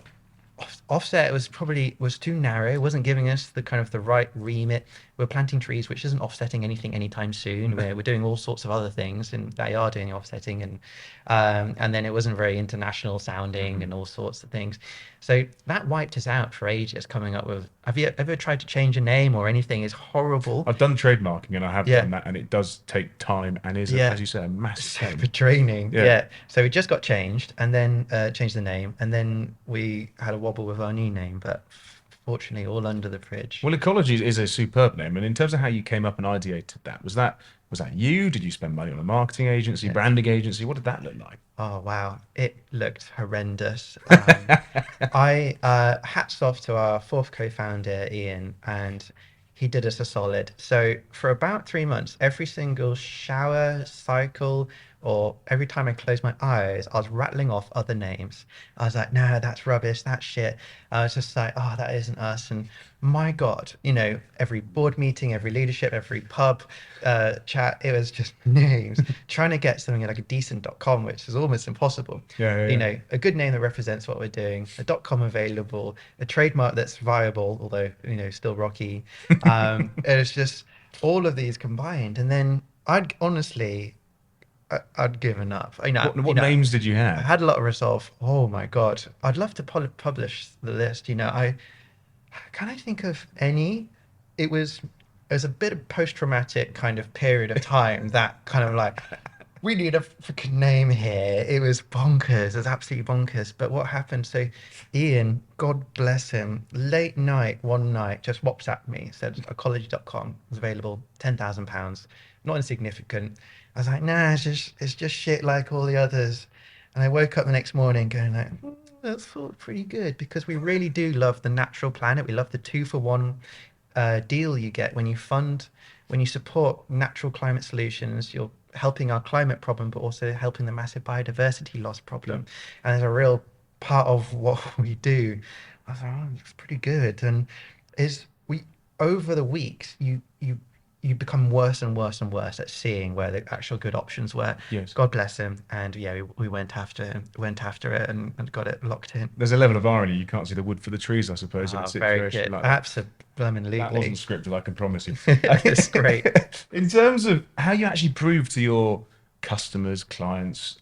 offset was too narrow. It wasn't giving us the right remit. We're planting trees, which isn't offsetting anything anytime soon. We're doing all sorts of other things, and they are doing offsetting, and then it wasn't very international sounding and all sorts of things. So that wiped us out for ages. Coming up with, have you ever tried to change a name or anything? Is horrible. I've done trademarking and I have Yeah. done that, and it does take time and is, Yeah. as you say, a massive pain. For training. Yeah. Yeah. So we just got changed, and then changed the name, and then we had a wobble with our new name, but fortunately all under the bridge. Well, Ecologi is a superb name, and in terms of how you came up and ideated that, was that you? Did you spend money on a marketing agency, branding agency? What did that look like? Oh wow, it looked horrendous. I hats off to our fourth co-founder Ian, and he did us a solid. So for about 3 months, every single shower cycle or every time I closed my eyes, I was rattling off other names. I was like, no, that's rubbish, that's shit. I was just like, oh, that isn't us. And my God, every board meeting, every leadership, every pub chat, it was just names. Trying to get something like a decent.com, which is almost impossible. Yeah. A good name that represents what we're doing, a .com available, a trademark that's viable, although, still rocky. It was just all of these combined. And then I'd given up. What names did you I have? had a lot of resolve. Oh my God. I'd love to publish the list. Can I think of any? It was a bit of post-traumatic kind of period of time that kind of like, we need a freaking name here. It was bonkers. It was absolutely bonkers. But what happened? So Ian, God bless him, late night, one night, just WhatsApped me, said ecologi.com was available, £10,000, not insignificant. I was like, nah, it's just shit like all the others. And I woke up the next morning going like, that's sort of pretty good because we really do love the natural planet. We love the 2-for-1 deal you get when you support natural climate solutions. You're helping our climate problem, but also helping the massive biodiversity loss problem. And there's a real part of what we do. I was like, oh, it's pretty good. And is we over the weeks, you become worse and worse and worse at seeing where the actual good options were. Yes. God bless him. And yeah, we went after it and got it locked in. There's a level of irony. You can't see the wood for the trees, I suppose, in a Very situation good. like that. Absolutely. That wasn't scripted, I can promise you. It's great. In terms of how you actually prove to your customers, clients,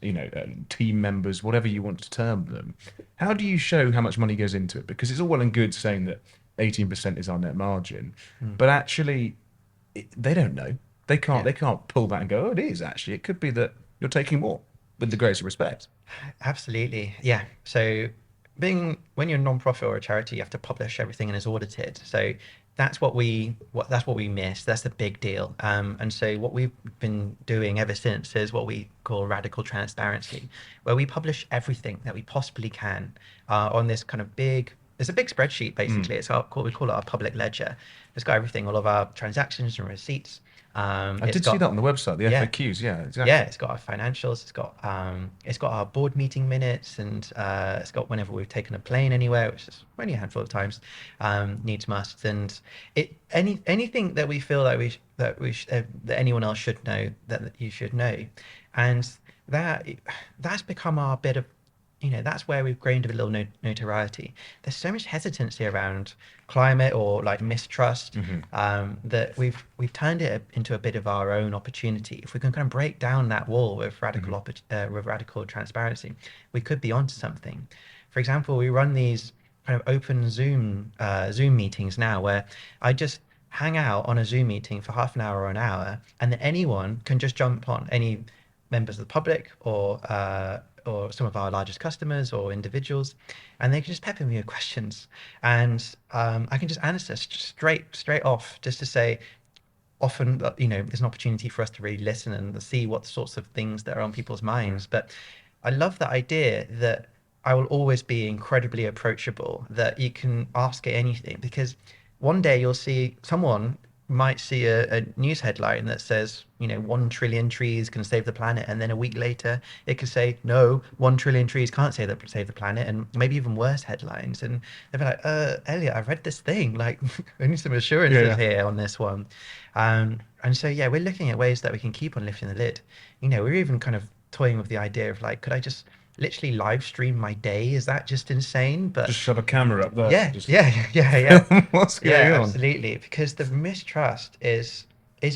team members, whatever you want to term them, how do you show how much money goes into it? Because it's all well and good saying that 18% is our net margin, but actually they don't know. They can't pull that and go, oh, it is actually. It could be that you're taking more, with the greatest respect. Absolutely. Yeah. So when you're a non-profit or a charity, you have to publish everything and it's audited. So that's what we miss. That's the big deal. And so what we've been doing ever since is what we call radical transparency, where we publish everything that we possibly can on this kind of it's a big spreadsheet basically. We call it our public ledger. It's got everything, all of our transactions and receipts. I did see that on the website, the FAQs. Yeah, exactly. Yeah, it's got our financials. It's got our board meeting minutes, and it's got whenever we've taken a plane anywhere, which is only a handful of times, needs musts, and anything that we feel that anyone else should know that you should know, and that's become our bit of. That's where we've gained a little notoriety. There's so much hesitancy around climate or like mistrust that we've turned it into a bit of our own opportunity. If we can kind of break down that wall with radical transparency, we could be onto something. For example, we run these kind of open Zoom meetings now where I just hang out on a Zoom meeting for half an hour or an hour, and then anyone can just jump on, any members of the public or some of our largest customers or individuals, and they can just pepper me with questions, and I can just answer straight off, just to say, often there's an opportunity for us to really listen and see what sorts of things that are on people's minds. But I love the idea that I will always be incredibly approachable, that you can ask it anything, because one day someone might see a news headline that says, 1 trillion trees can save the planet. And then a week later, it could say, no, 1 trillion trees can't save the planet. And maybe even worse headlines. And they'll be like, Elliot, I read this thing. Like, I need some assurances here on this one. And so, yeah, we're looking at ways that we can keep on lifting the lid. We're even kind of toying with the idea of like, could I just literally live stream my day? Is that just insane? But just shove a camera up there. Yeah. What's going on? Absolutely, because the mistrust is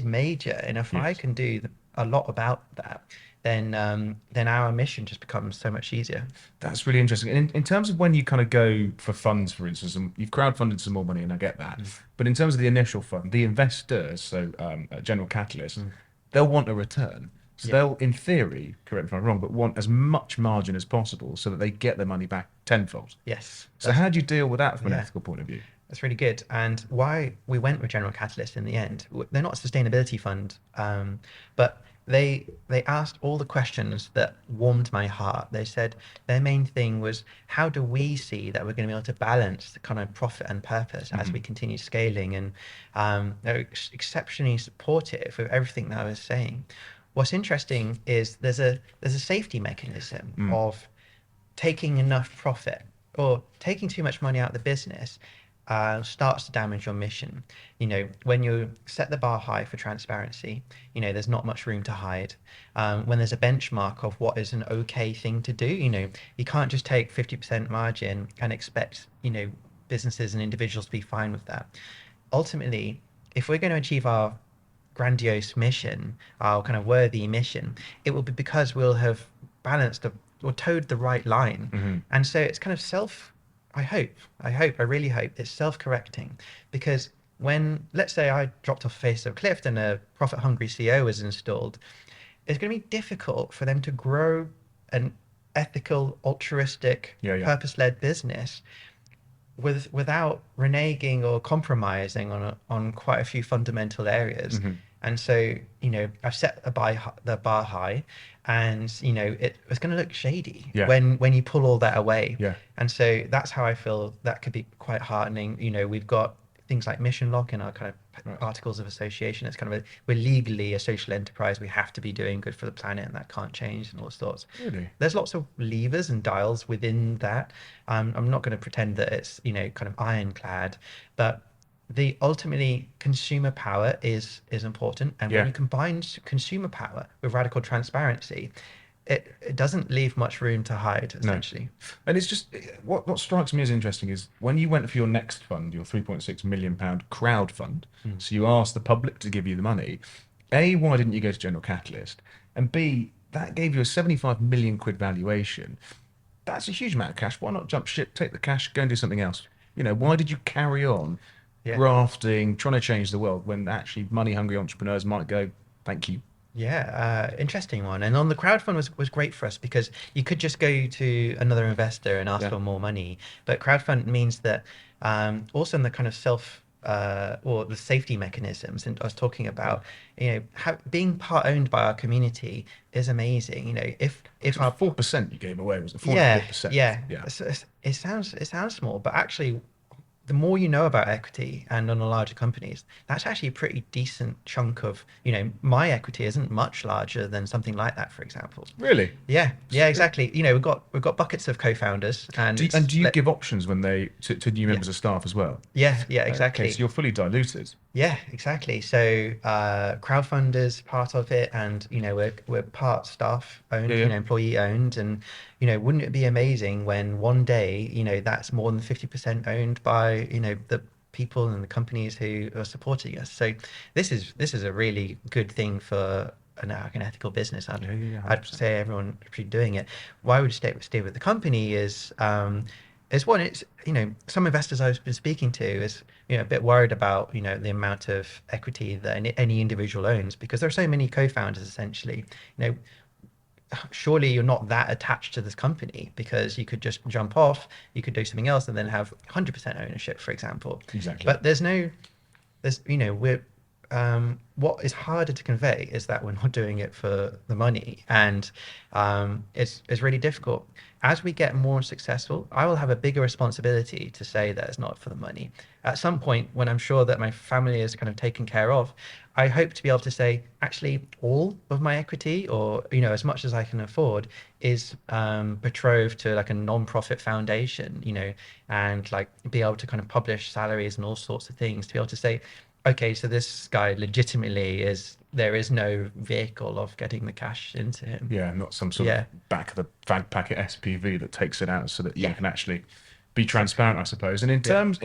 major, and if I can do a lot about that, then our mission just becomes so much easier. That's really interesting. And in terms of when you kind of go for funds, for instance, and you've crowdfunded some more money, and I get that. But in terms of the initial fund, the investors, so General Catalyst, they'll want a return. So they'll, in theory, correct me if I'm wrong, but want as much margin as possible so that they get their money back tenfold. Yes. So how do you deal with that from an ethical point of view? That's really good. And why we went with General Catalyst in the end, they're not a sustainability fund, but they asked all the questions that warmed my heart. They said their main thing was, how do we see that we're going to be able to balance the kind of profit and purpose as we continue scaling? And they're exceptionally supportive of everything that I was saying. What's interesting is there's a safety mechanism of taking enough profit or taking too much money out of the business starts to damage your mission. When you set the bar high for transparency, there's not much room to hide. When there's a benchmark of what is an okay thing to do, you can't just take 50% margin and expect, businesses and individuals to be fine with that. Ultimately, if we're going to achieve our grandiose mission, our kind of worthy mission, it will be because we'll have balanced or towed the right line. And so it's kind of I really hope it's self-correcting, because when, let's say I dropped off the face of a cliff and a profit-hungry CEO was installed, it's going to be difficult for them to grow an ethical, altruistic, purpose-led business without reneging or compromising on quite a few fundamental areas. Hmm. And so, I've set the bar high, and it's going to look shady Yeah. when you pull all that away. Yeah. And so that's how I feel that could be quite heartening. We've got things like mission lock in our kind of Right. articles of association. It's kind of we're legally a social enterprise. We have to be doing good for the planet, and that can't change, and all sorts. Really? There's lots of levers and dials within that. I'm not going to pretend that it's kind of ironclad, but the ultimately consumer power is important. And Yeah. when you combine consumer power with radical transparency, it doesn't leave much room to hide, essentially. And it's just what strikes me as interesting is when you went for your next fund, your 3.6 million pound crowd fund. So you asked the public to give you the money. A, why didn't you go to General Catalyst? And B, that gave you a 75 million quid valuation. That's a huge amount of cash. Why not jump ship, take the cash, go and do something else? Why did you carry on Yeah. grafting, trying to change the world when actually money hungry entrepreneurs might go, thank you? Yeah, interesting one. And on the crowdfund was great for us because you could just go to another investor and ask Yeah. for more money. But crowdfund means that also in the kind of or the safety mechanisms, and I was talking about, being part owned by our community is amazing. If our 4% you gave away, was it? 4%? yeah. Yeah. It sounds small, but actually the more you know about equity and on the larger companies, that's actually a pretty decent chunk of, my equity isn't much larger than something like that, for example. Really? Yeah, exactly. We've got buckets of co-founders, and Do you give options when to new members of staff as well? Yeah, exactly. Okay, so you're fully diluted. Yeah, exactly. So crowdfunders part of it, and we're part staff owned, Yeah, yeah. employee owned, and wouldn't it be amazing when one day that's more than 50% owned by the people and the companies who are supporting us. So this is a really good thing for an ethical business. I'd 100%. say everyone should be doing it. Why would you stay with the company is one, it's some investors I've been speaking to is a bit worried about the amount of equity that any individual owns, because there are so many co-founders essentially. Surely you're not that attached to this company, because you could just jump off, you could do something else and then have 100% ownership, for example. Exactly. But we're what is harder to convey is that we're not doing it for the money, and it's really difficult. As we get more successful, I will have a bigger responsibility to say that it's not for the money. At some point, when I'm sure that my family is kind of taken care of, I hope to be able to say, actually, all of my equity, or as much as I can afford, is betrothed to like a non-profit foundation, and like be able to kind of publish salaries and all sorts of things, to be able to say, okay, so this guy legitimately there is no vehicle of getting the cash into him. Yeah, not some sort of back of the fag packet SPV that takes it out, so that you can actually be transparent, I suppose. And in terms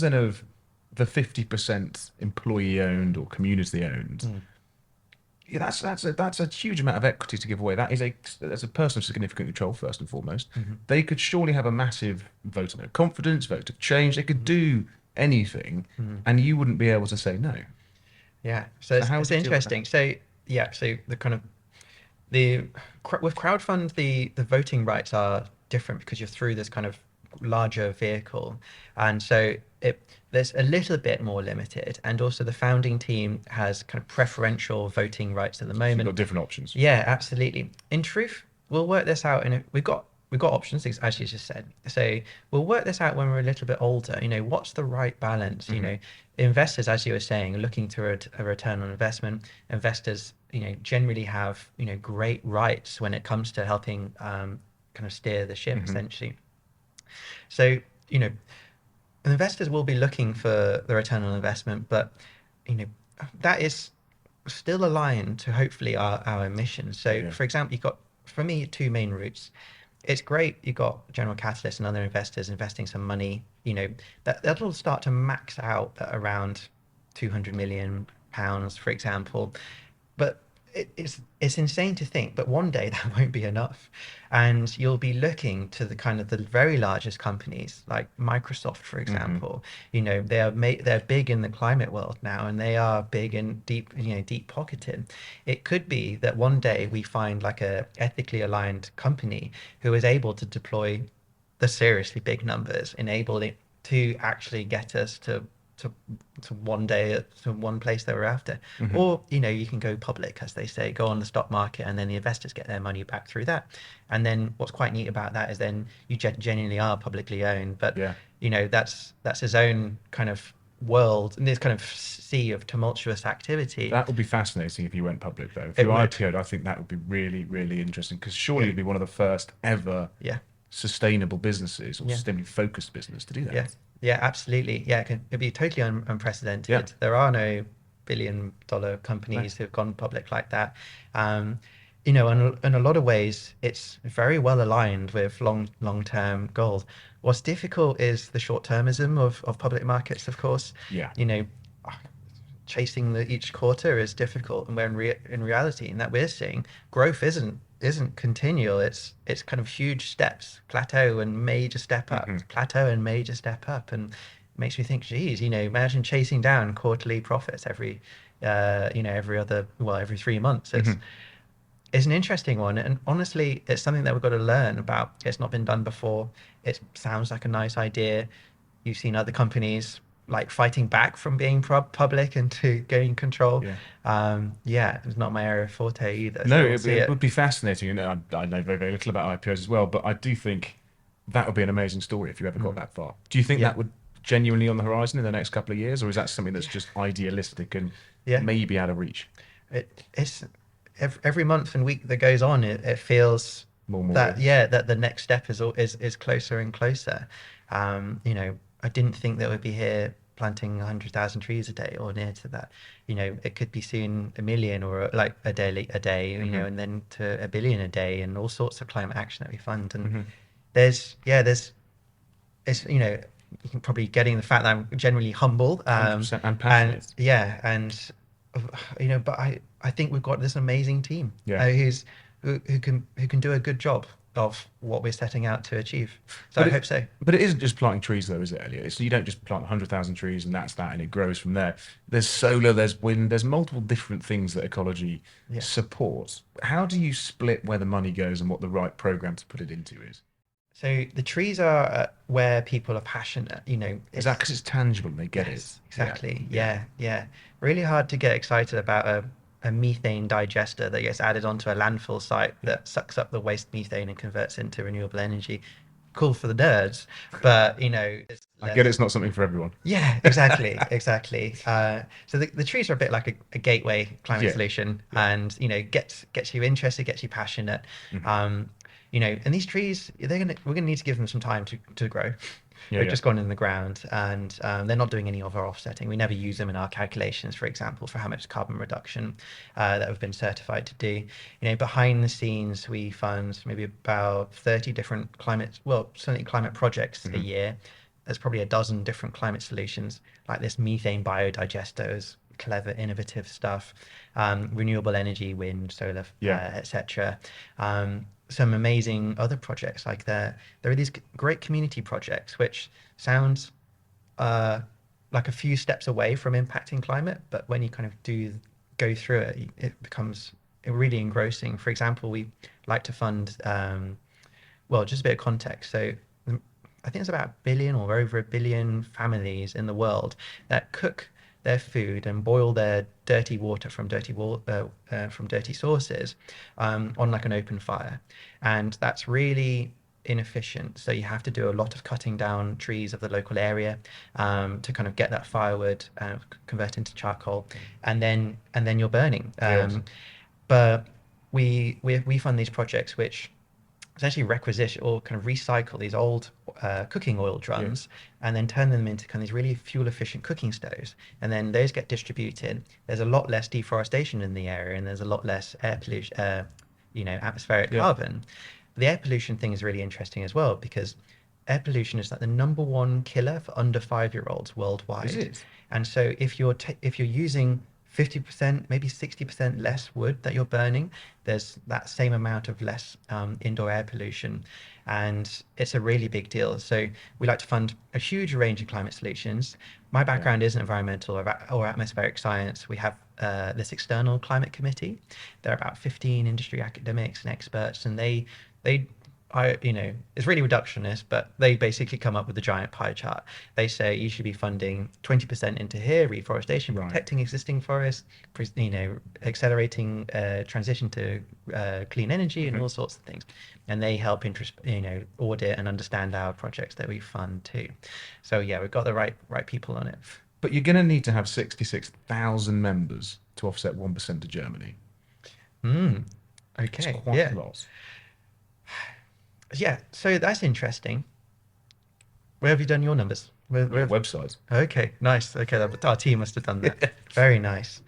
then of the 50% employee owned or community owned, yeah, that's a huge amount of equity to give away. That's a person of significant control, first and foremost. They could surely have a massive vote of no confidence, vote of change. They could do anything, and you wouldn't be able to say no. Yeah, so how it's would you deal with interesting. So the kind of with crowdfund, the voting rights are different because you're through this kind of larger vehicle, and so there's a little bit more limited, and also the founding team has kind of preferential voting rights at the moment. You've got different options. Yeah, absolutely. In truth, we'll work this out, and we've got options, as you just said. So we'll work this out when we're a little bit older. What's the right balance? Investors, as you were saying, are looking to a return on investment. Investors, generally have great rights when it comes to helping kind of steer the ship, essentially. So investors will be looking for the return on investment, but that is still aligned to hopefully our mission. So for example, you've got, for me, two main routes. It's great you've got General Catalyst and other investors investing some money, that'll start to max out at around 200 million pounds, for example. But it's insane to think, but one day that won't be enough, and you'll be looking to the kind of the very largest companies like Microsoft, for example. They're big in the climate world now, and they are big and deep pocketed. It could be that one day we find like a ethically aligned company who is able to deploy the seriously big numbers enable it to actually get us to to one day to one place that we're after. Hmm. Or, you know, you can go public, as they say, go on the stock market, and then the investors get their money back through that. And then what's quite neat about that is then you genuinely are publicly owned. But Yeah. you know, that's his own kind of world, and this kind of sea of tumultuous activity. That would be fascinating if you went public, though. If It you would. IPO'd, I think that would be really, really interesting, because surely It, you'd be one of the first ever yeah. sustainable businesses or Yeah. sustainably focused business to do that. Yeah, yeah, absolutely. Yeah, it'd be totally unprecedented. Yeah. There are no billion-dollar No. companies who've gone public like that. Um, you know, in a lot of ways, it's very well aligned with long-term goals. What's difficult is the short-termism of public markets, of course. Yeah. You know, chasing each quarter is difficult, and when in reality, and that we're seeing, growth isn't continual. It's kind of huge steps, plateau and major step up, Hmm. plateau and major step up, and it makes me think, geez, you know, imagine chasing down quarterly profits every, you know, every 3 months. It's an interesting one, and honestly, it's something that we've got to learn about. It's not been done before. It sounds like a nice idea. You've seen other companies like fighting back from being public and to gaining control. Yeah. Yeah, it's not my area of forte either. No, So we'll it, see it it. would be fascinating. And I know very, very little about IPOs as well, but I do think that would be an amazing story if you ever got that far. Do you think Yeah. that would genuinely on the horizon in the next couple of years, or is that something that's just idealistic and Yeah. maybe out of reach? It's every month and week that goes on, it feels More and more that realistic. that the next step is closer and closer. You know, I didn't think that we'd be here planting 100,000 trees a day or near to that. You know, it could be soon a million or like a day, you know, and then to a billion a day, and all sorts of climate action that we fund. And there's it's, you know, you can probably getting the fact that I'm generally humble, 100%, and and passionate. yeah, and you know, but I think we've got this amazing team, Yeah. who can do a good job of what we're setting out to achieve. So But I hope so. But it isn't just planting trees, though, is it, Elliot? So you don't just plant 100,000 trees and that's that, and it grows from there. There's solar, there's wind, there's multiple different things that Ecologi Yeah. supports. How do you split where the money goes and what the right program to put it into is? So the trees are where people are passionate. You know, Is that because it's tangible and they get yes, it? exactly. Yeah. Really hard to get excited about a methane digester that gets added onto a landfill site that sucks up the waste methane and converts into renewable energy. Cool for the nerds, but you know, it's I get it's not something for everyone. yeah, exactly. So the trees are a bit like a gateway climate Yeah. solution, and you know, gets you interested, gets you passionate. You know, and these trees, we're gonna need to give them some time to grow. Yeah, They've yeah. just gone in the ground, and they're not doing any of our offsetting. We never use them in our calculations, for example, for how much carbon reduction that we've been certified to do. You know, behind the scenes, we fund maybe about 30 different certainly climate projects a year. There's probably a dozen different climate solutions, like this methane biodigesters, clever, innovative stuff, renewable energy, wind, solar, Yeah. etc. Some amazing other projects, like there are these great community projects which sound like a few steps away from impacting climate, but when you kind of do go through it, it becomes really engrossing. For example, we like to fund, well, just a bit of context. So I think there's about a billion or over a billion families in the world that cook their food and boil their dirty water from dirty sources on like an open fire, and that's really inefficient. So you have to do a lot of cutting down trees of the local area to kind of get that firewood convert into charcoal, and then you're burning. Yes. But we fund these projects which essentially requisition or kind of recycle these old cooking oil drums and then turn them into kind of these really fuel efficient cooking stoves. And then those get distributed. There's a lot less deforestation in the area, and there's a lot less air pollution, you know, atmospheric carbon. The air pollution thing is really interesting as well, because air pollution is like the number one killer for under 5-year-olds worldwide. Is it? And so if you're using 50%, maybe 60% less wood that you're burning, there's that same amount of less indoor air pollution. And it's a really big deal. So we like to fund a huge range of climate solutions. My background isn't environmental or atmospheric science. We have this external climate committee. There are about 15 industry academics and experts, and they it's really reductionist, but they basically come up with a giant pie chart. They say you should be funding 20% into here, reforestation, Right. protecting existing forests, accelerating transition to clean energy and all sorts of things. And they help audit and understand our projects that we fund too. So yeah, we've got the right people on it. But you're going to need to have 66,000 members to offset 1% to Germany. It's Okay. quite Yeah. a lot. Yeah. So that's interesting. Where have you done your numbers? Websites. Okay, nice. Okay, our team must have done that. Very nice.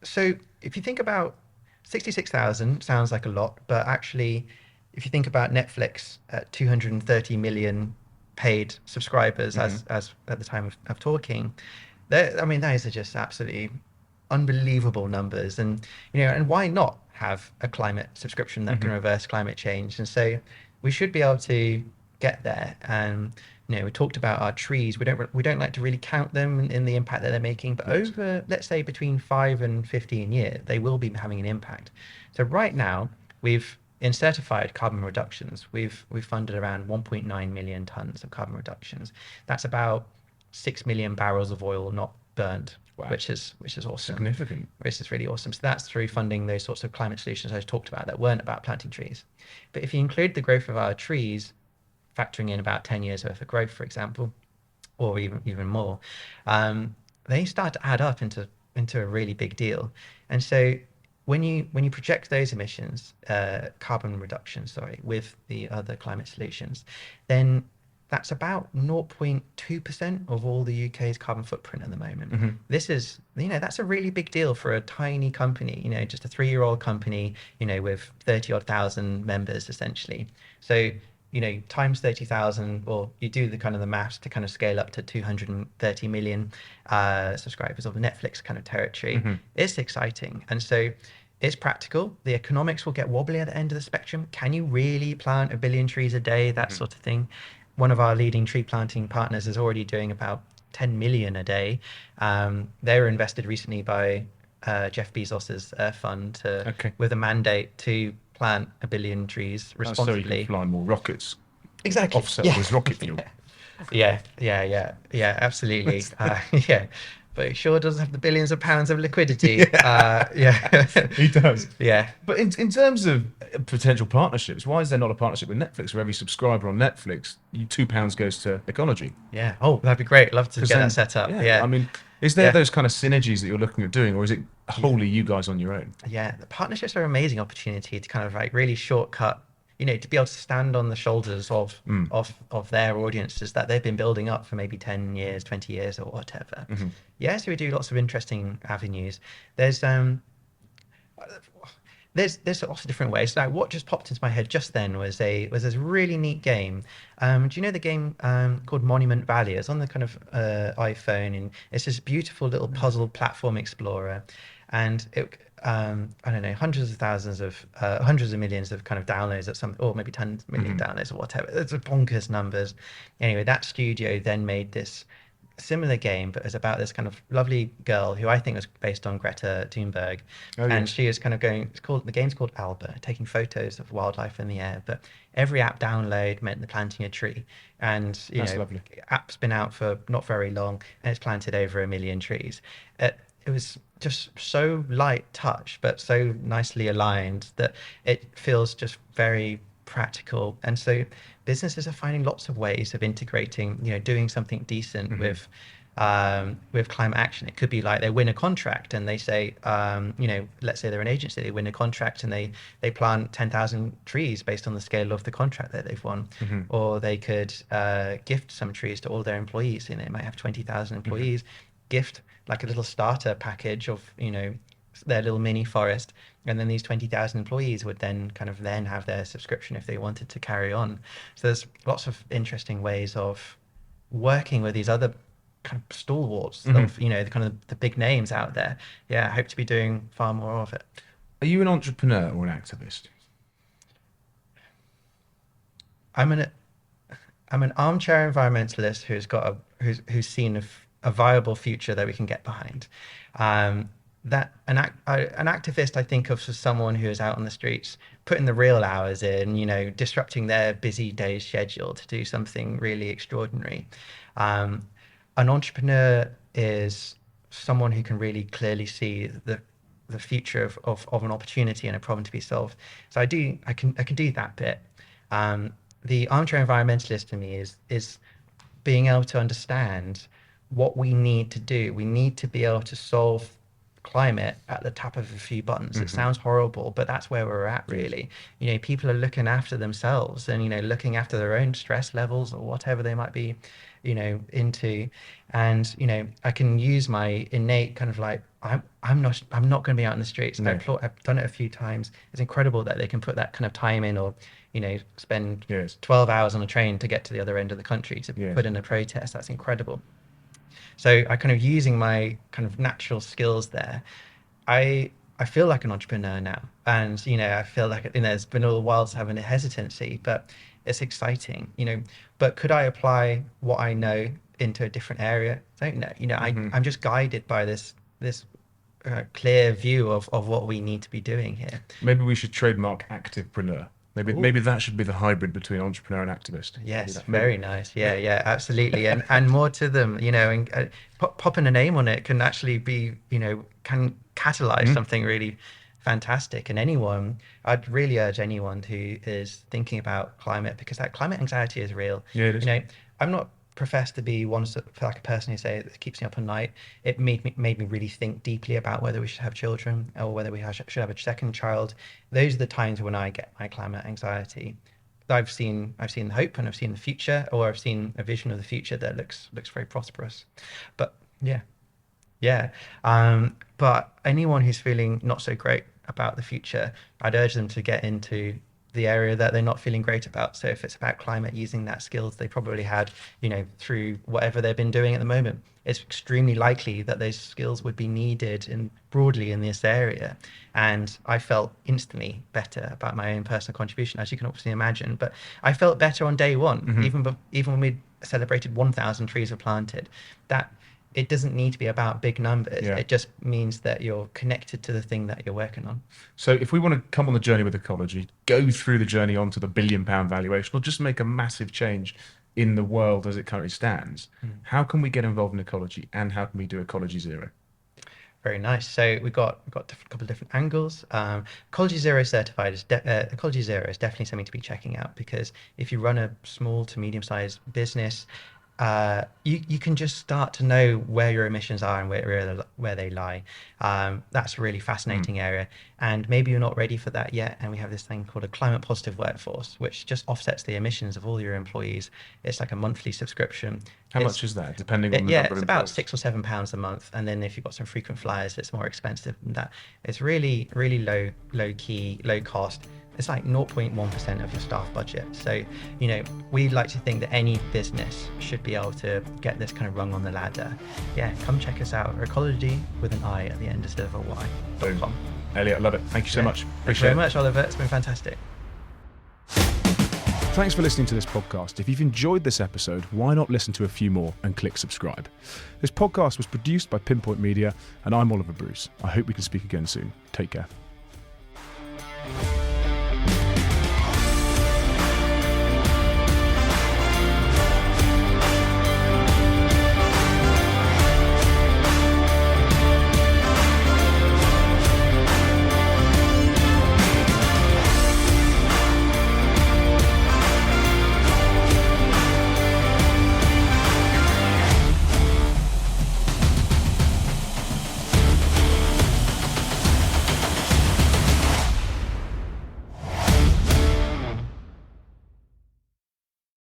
So if you think about 66,000 sounds like a lot, but actually, if you think about Netflix at 230 million paid subscribers as at the time of talking, I mean, those are just absolutely unbelievable numbers. And why not have a climate subscription that can reverse climate change? And so we should be able to get there. And we talked about our trees. We don't like to really count them in the impact that they're making, but over, let's say, between 5 and 15 years, they will be having an impact. So right now, in certified carbon reductions, we've funded around 1.9 million tons of carbon reductions. That's about 6 million barrels of oil not burned. Wow. Which is awesome. Significant. Which is really awesome. So that's through funding those sorts of climate solutions I talked about that weren't about planting trees. But if you include the growth of our trees, factoring in about 10 years worth of growth, for example, or even more, they start to add up into a really big deal. And so when you project those emissions, carbon reduction, with the other climate solutions, then that's about 0.2% of all the UK's carbon footprint at the moment. This is, that's a really big deal for a tiny company, just a 3-year-old company, with 30 odd thousand members essentially. So, times 30,000, or you do the maths to kind of scale up to 230 million subscribers of the Netflix kind of territory. It's exciting. And so it's practical. The economics will get wobbly at the end of the spectrum. Can you really plant 1 billion trees a day? That sort of thing. One of our leading tree planting partners is already doing about 10 million a day. They were invested recently by Jeff Bezos's fund with a mandate to plant 1 billion trees responsibly. So you can fly more rockets. Exactly. Offset all this rocket fuel. Yeah, absolutely. Yeah. But he sure does have the billions of pounds of liquidity. Yeah. He does. Yeah. But in terms of potential partnerships, why is there not a partnership with Netflix where every subscriber on Netflix, £2 goes to Ecologi? Yeah. Oh, that'd be great. Love to get that set up. Yeah. I mean, is there those kind of synergies that you're looking at doing, or is it wholly you guys on your own? Yeah. The partnerships are an amazing opportunity to kind of really shortcut, to be able to stand on the shoulders of their audiences that they've been building up for maybe 10 years, 20 years or whatever. Yeah, so we do lots of interesting avenues. There's lots of different ways. Now, what just popped into my head just then was this really neat game. Do you know the game called Monument Valley? It's on the kind of iPhone, and it's this beautiful little puzzle platform explorer. And it, I don't know, hundreds of millions of kind of downloads or maybe 10 million downloads or whatever. It's bonkers numbers. Anyway, that studio then made this similar game, but it's about this kind of lovely girl who I think was based on Greta Thunberg. And she is kind of the game's called Alba, taking photos of wildlife in the air. But every app download meant they're planting a tree. And, That's lovely. App's been out for not very long, and it's planted over 1 million trees. It was just so light touch, but so nicely aligned that it feels just very practical. And so businesses are finding lots of ways of integrating, doing something decent with climate action. It could be like they win a contract and they say, let's say they're an agency, they win a contract and they plant 10,000 trees based on the scale of the contract that they've won. Or they could gift some trees to all their employees. They might have 20,000 employees, gift like a little starter package of, their little mini forest, and then these 20,000 employees would then have their subscription if they wanted to carry on. So there's lots of interesting ways of working with these other kind of stalwarts of, the big names out there. Yeah, I hope to be doing far more of it. Are you an entrepreneur or an activist? I'm an armchair environmentalist who's seen a viable future that we can get behind. that an activist I think of as someone who is out on the streets, putting the real hours in, disrupting their busy day's schedule to do something really extraordinary. An entrepreneur is someone who can really clearly see the future of an opportunity and a problem to be solved. So I can do that bit. The armchair environmentalist to me is being able to understand what we need to do. We need to be able to solve climate at the tap of a few buttons. It sounds horrible, but that's where we're at, really. People are looking after themselves and looking after their own stress levels or whatever they might be into. And I can use my innate kind of like, I'm not going to be out in the streets. No. I've done it a few times. It's incredible that they can put that kind of time in, or spend Yes. 12 hours on a train to get to the other end of the country to Yes. put in a protest. That's incredible. So I kind of using my kind of natural skills there, I feel like an entrepreneur now. And, I feel like, it's been a little while having a hesitancy, but it's exciting, but could I apply what I know into a different area? I don't know. I'm just guided by this clear view of what we need to be doing here. Maybe we should trademark activepreneur. Maybe that should be the hybrid between entrepreneur and activist. Yes, very nice. Yeah, absolutely. And more to them, and popping a name on it can actually be, can catalyze something really fantastic. And I'd really urge anyone who is thinking about climate, because that climate anxiety is real. Yeah, it is. I'm not professed to be like a person who say it keeps me up at night. It made me really think deeply about whether we should have children or whether we should have a second child. Those are the times when I get my climate anxiety. I've seen hope, and I've seen the future, or I've seen a vision of the future that looks very prosperous. But but anyone who's feeling not so great about the future, I'd urge them to get into the area that they're not feeling great about. So if it's about climate, using that skills they probably had, through whatever they've been doing at the moment, it's extremely likely that those skills would be needed broadly in this area. And I felt instantly better about my own personal contribution, as you can obviously imagine. But I felt better on day one, even when we celebrated 1,000 trees were planted. That it doesn't need to be about big numbers. Yeah. It just means that you're connected to the thing that you're working on. So if we want to come on the journey with Ecologi, go through the journey onto the £1 billion valuation, or just make a massive change in the world as it currently stands, how can we get involved in Ecologi, and how can we do Ecologi Zero? Very nice. So we've got a couple of different angles. Ecologi Zero certified Ecologi Zero is definitely something to be checking out, because if you run a small to medium-sized business, you can just start to know where your emissions are and where they lie. That's a really fascinating area, and maybe you're not ready for that yet. And we have this thing called a climate positive workforce, which just offsets the emissions of all your employees. It's like a monthly subscription. How much is that, depending on the number of it's about employees? £6 or £7 a month, and then if you've got some frequent flyers, it's more expensive than that. It's really low key, low cost. It's like 0.1% of your staff budget. So, we like to think that any business should be able to get this kind of rung on the ladder. Yeah, come check us out. Ecologi with an I at the end instead of a Y. .com. Elliot, I love it. Thank you so much. Thank you Appreciate very it. much, Oliver. It's been fantastic. Thanks for listening to this podcast. If you've enjoyed this episode, why not listen to a few more and click subscribe? This podcast was produced by Pinpoint Media, and I'm Oliver Bruce. I hope we can speak again soon. Take care.